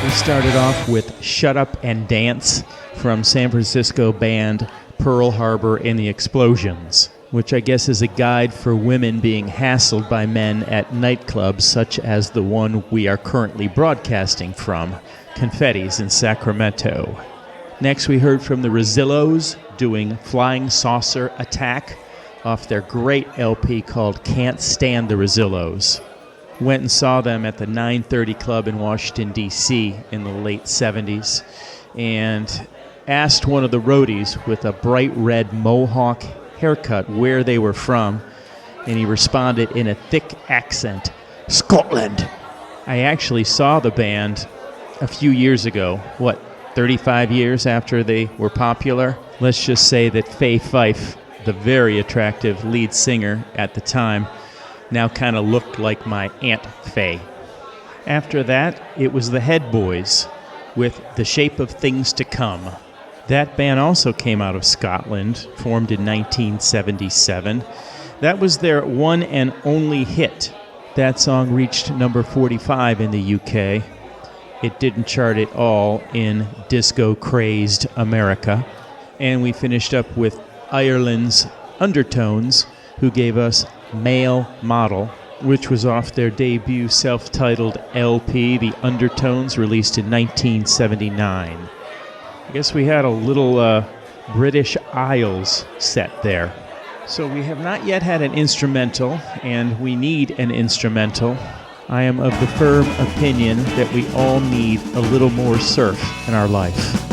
We started off with Shut Up and Dance from San Francisco band Pearl Harbor and the Explosions, which I guess is a guide for women being hassled by men at nightclubs such as the one we are currently broadcasting from, Confetti's in Sacramento. Next we heard from the Rosillos doing Flying Saucer Attack off their great LP called Can't Stand the Rosillos. Went and saw them at the 930 Club in Washington, D.C. in the late 70s, and asked one of the roadies with a bright red mohawk haircut where they were from, and he responded in a thick accent, "Scotland." I actually saw the band a few years ago, 35 years after they were popular. Let's just say that Faye Fife, the very attractive lead singer at the time, now kind of looked like my Aunt Faye. After that, it was the Head Boys with The Shape of Things to Come. That band also came out of Scotland, formed in 1977. That was their one and only hit. That song reached number 45 in the UK. It didn't chart at all in disco-crazed America. And we finished up with Ireland's Undertones, who gave us Male Model, which was off their debut self-titled LP, The Undertones, released in 1979. I guess we had a little British Isles set there. So we have not yet had an instrumental, and we need an instrumental. I am of the firm opinion that we all need a little more surf in our life.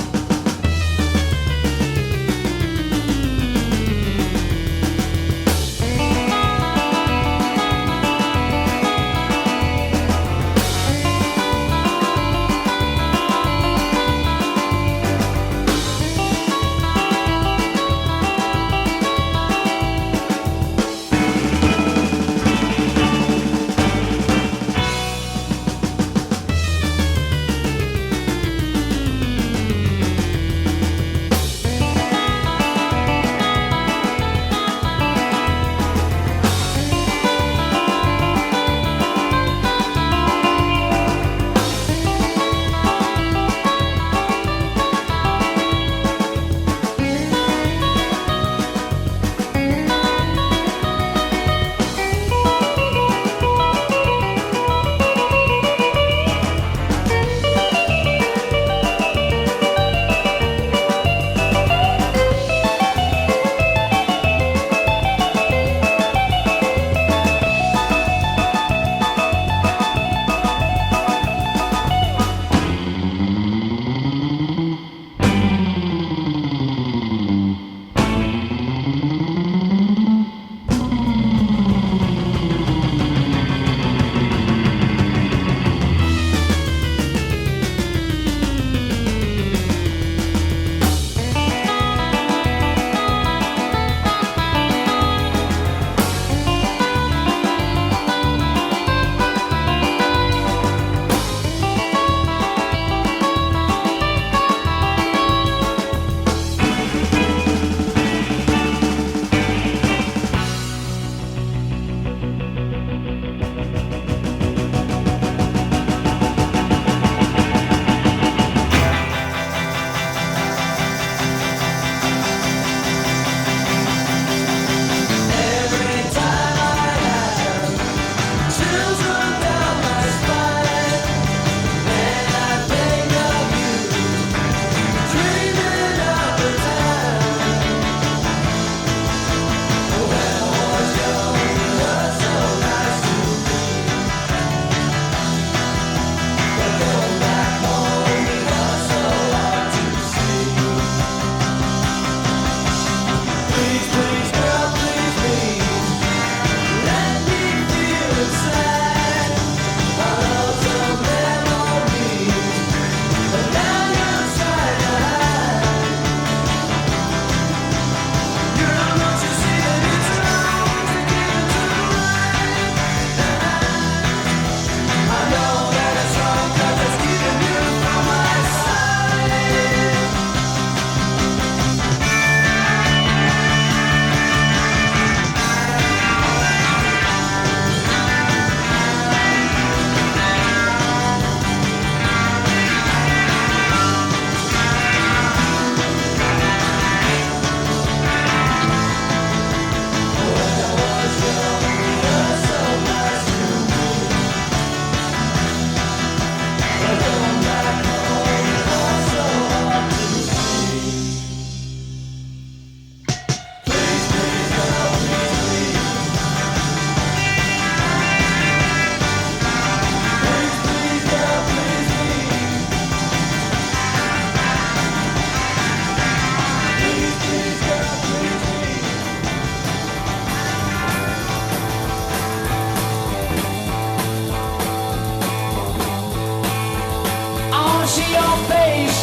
see your face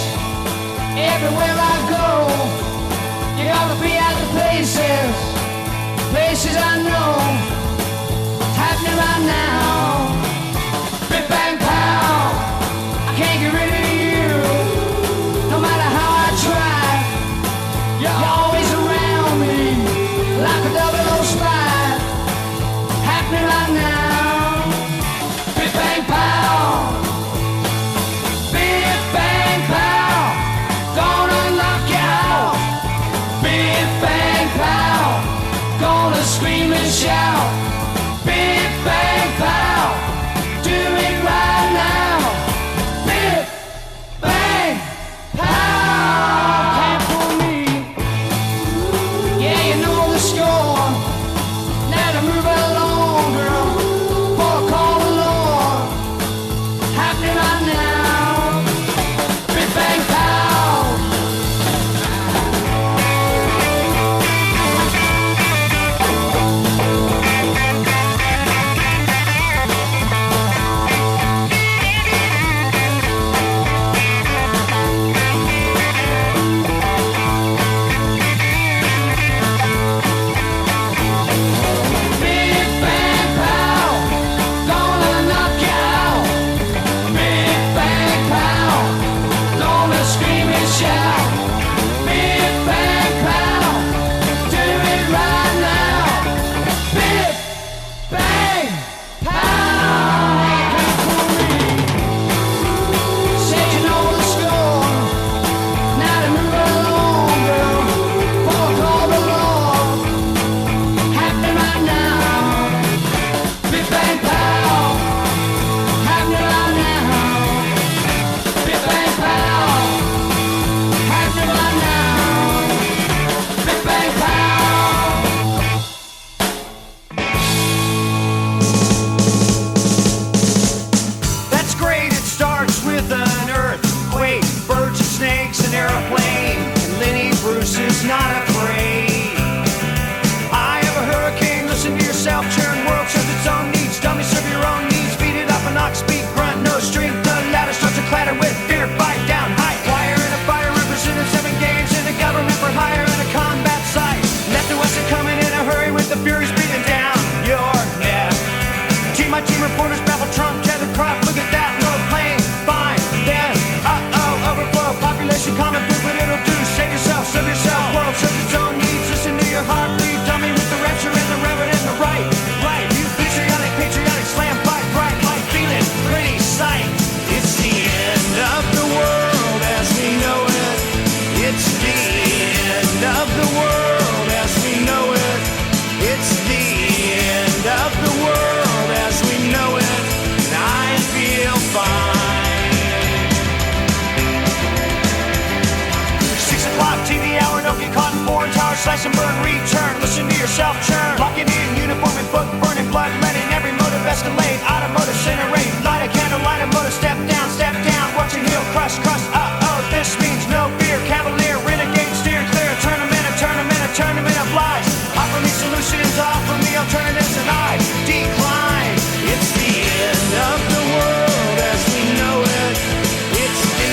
everywhere I go. You gotta be at the places I know. It's happening right now. Big bang pow, I can't get rid of you. No matter how I try, you're always around me like a 005. Happening right now. Big bang pow. Big bang pow. Gonna knock you out. Big bang pow. Gonna scream and shout. Big bang pow. Do it right now. Big bang pow. Can't fool me. Yeah, you know the score. Now to move along, girl. For a call along. Happening right now. Big bang pow. Big bang pow, gonna knock you out. Big bang pow, gonna scream and shout. Big bang pow, do it right now. Big bang pow, can't fool me. Said you know the score. Now to move along, girl. For a call to law. Happening right now. Big bang pow. Happening right now. Big bang pow. Happening right now. Big bang pow. That's great, it starts with an earthquake, birds and snakes, an airplane, and Lenny Bruce is not afraid. I have a hurricane, listen to yourself, churn world serves its own needs, dummy serve your own needs, beat it up and knock, speak, grunt, no strength, the ladder starts to clatter with fear, fight down, high wire in a fire, representing 7 games in a government for hire in a combat site. Left to west are coming in a hurry with the furies breathing down your neck. Team my team reporters babble Trump, tether crop, look at that, no plane, fine, then, overflow, population, common food, what it'll do, save yourself, serve yourself, world serves its own needs, listen to your heartbeat, dummy with the rapture and the reverend and the right, you patriotic, slam, fight, bright, light, feeling, pretty sight. It's the end of the world as we know it, it's the end of the world as we know it, it's the end of the world as we know it, and I feel fine. 6 o'clock TV hour, don't get caught in foreign tower, slice and burn, return, listen to yourself churn, locking in, uniform and book, burning blood, letting every motive escalate, automotive incinerate, light a candle, light a motor, step down, watch your heel crush, this means no fear, cavalier, renegade, steer clear, a tournament of lies, offer me solutions, offer me alternatives, and I decline. It's the end of the world as we know it, it's the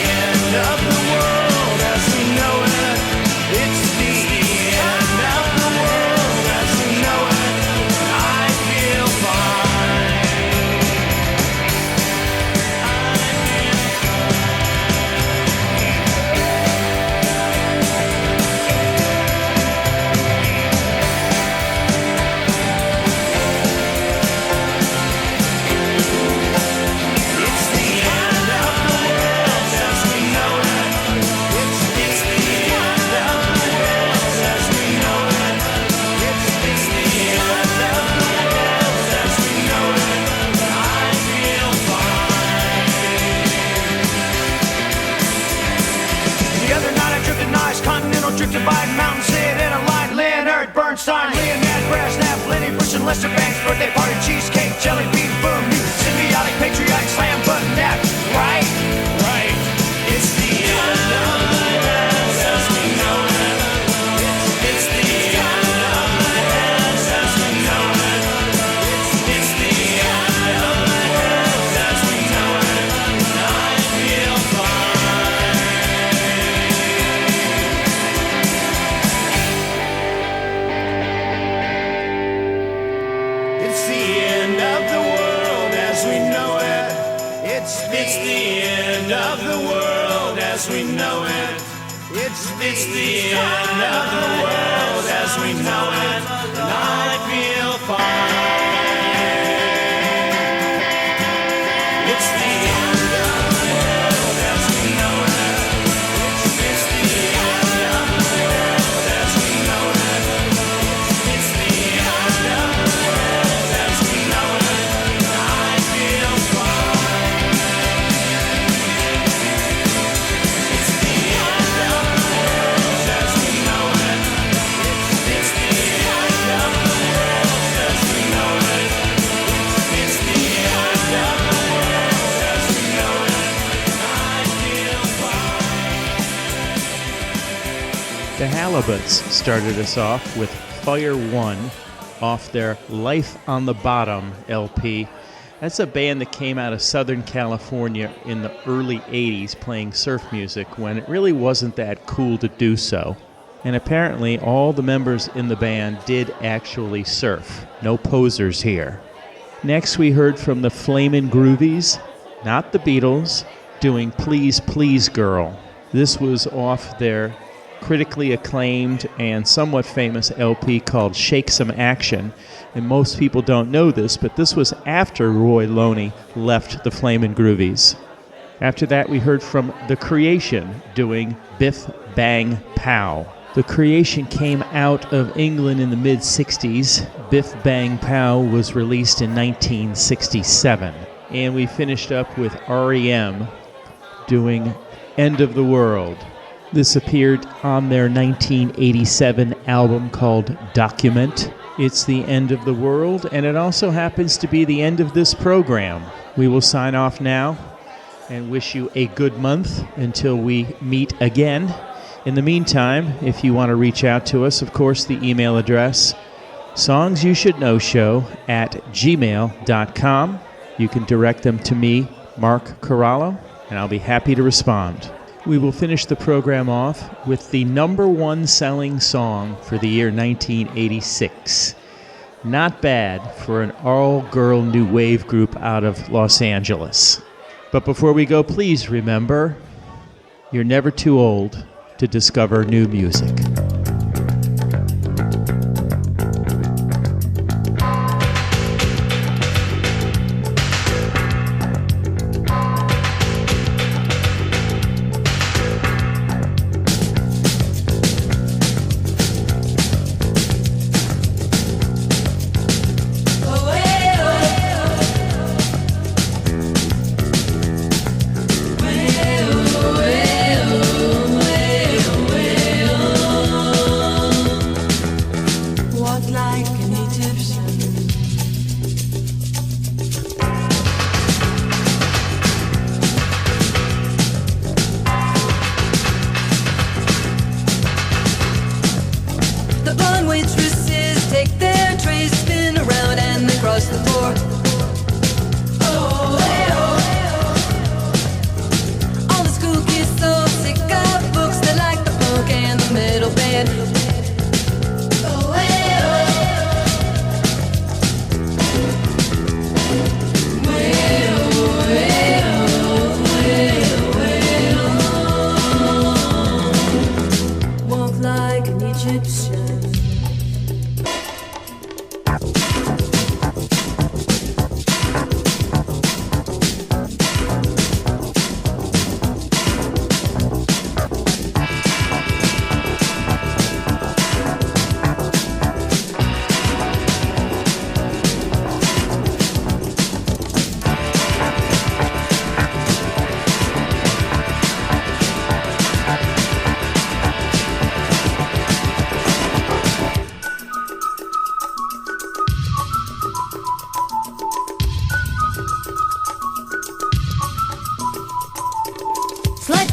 end of the world as we know it, it's the end of the world as we know it, I feel fine. Drifted by Mountain Sid in a light, Leonard Bernstein, Leonard Brasnap, Lenny Bruce and Lester Banks, birthday party, cheesecake, jelly bean, boom, you symbiotic, patriotic, slam button, nap, right? It's the end of the world as we know it. It's the end of the world as we know it. It's the end of the world as we know it. I feel end of the world as we know it. It's the end of the world as we know it. And I feel fine. It's the end of the world as we know it. It's the end of the world as we know it. It's the end of the world as we know it. And I feel fine. It's the end of the world as we know it. It's the end of the world as we know it. It's the end of the world as we know it. I feel fine. The Halibuts started us off with Fire One off their Life on the Bottom LP. That's a band that came out of Southern California in the early 80s playing surf music when it really wasn't that cool to do so. And apparently all the members in the band did actually surf. No posers here. Next we heard from the Flamin' Groovies, not the Beatles, doing Please Please Girl. This was off their critically acclaimed and somewhat famous LP called Shake Some Action. And most people don't know this, but this was after Roy Loney left the Flamin' Groovies. After that, we heard from The Creation doing Biff Bang Pow. The Creation came out of England in the mid-60s. Biff Bang Pow was released in 1967. And we finished up with R.E.M. doing End of the World. This appeared on their 1987 album called Document. It's the end of the world, and it also happens to be the end of this program. We will sign off now and wish you a good month until we meet again. In the meantime, if you want to reach out to us, of course, the email address, songsyoushouldknowshow@gmail.com. You can direct them to me, Mark Corrallo, and I'll be happy to respond. We will finish the program off with the number one selling song for the year 1986. Not bad for an all-girl new wave group out of Los Angeles. But before we go, please remember, you're never too old to discover new music.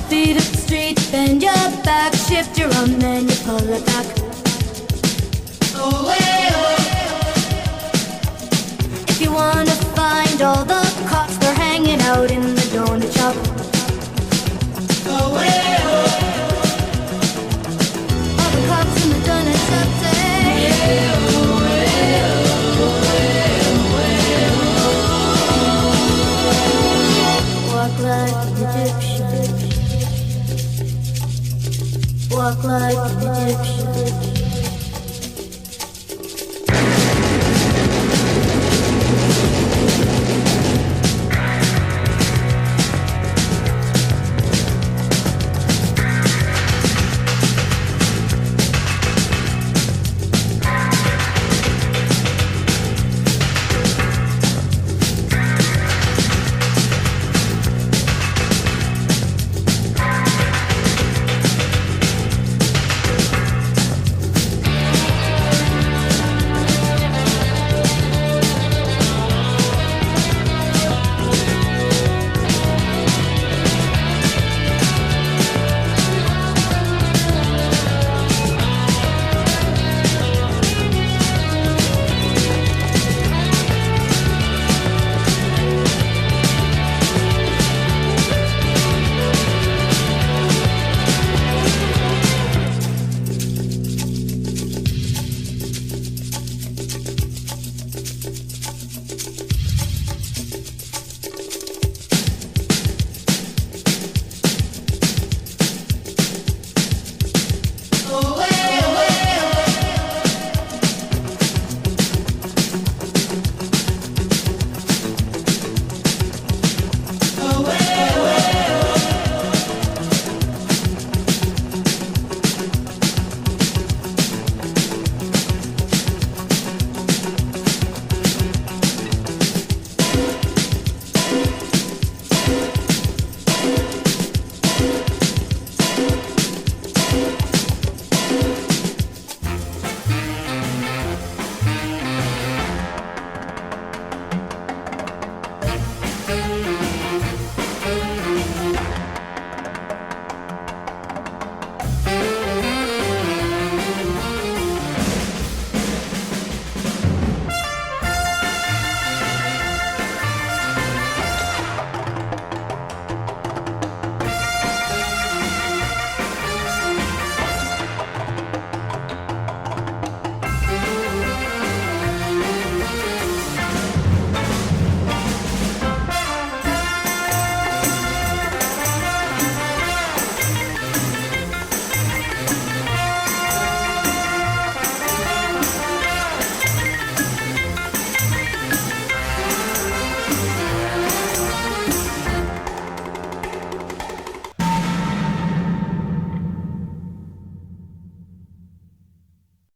Feet up the street, bend your back, shift your arm, then you pull it back. If you wanna find all the cops, they're hanging out in the donut shop. All the cops in the donut shop say, walk like Egyptian. Walk like an Egyptian.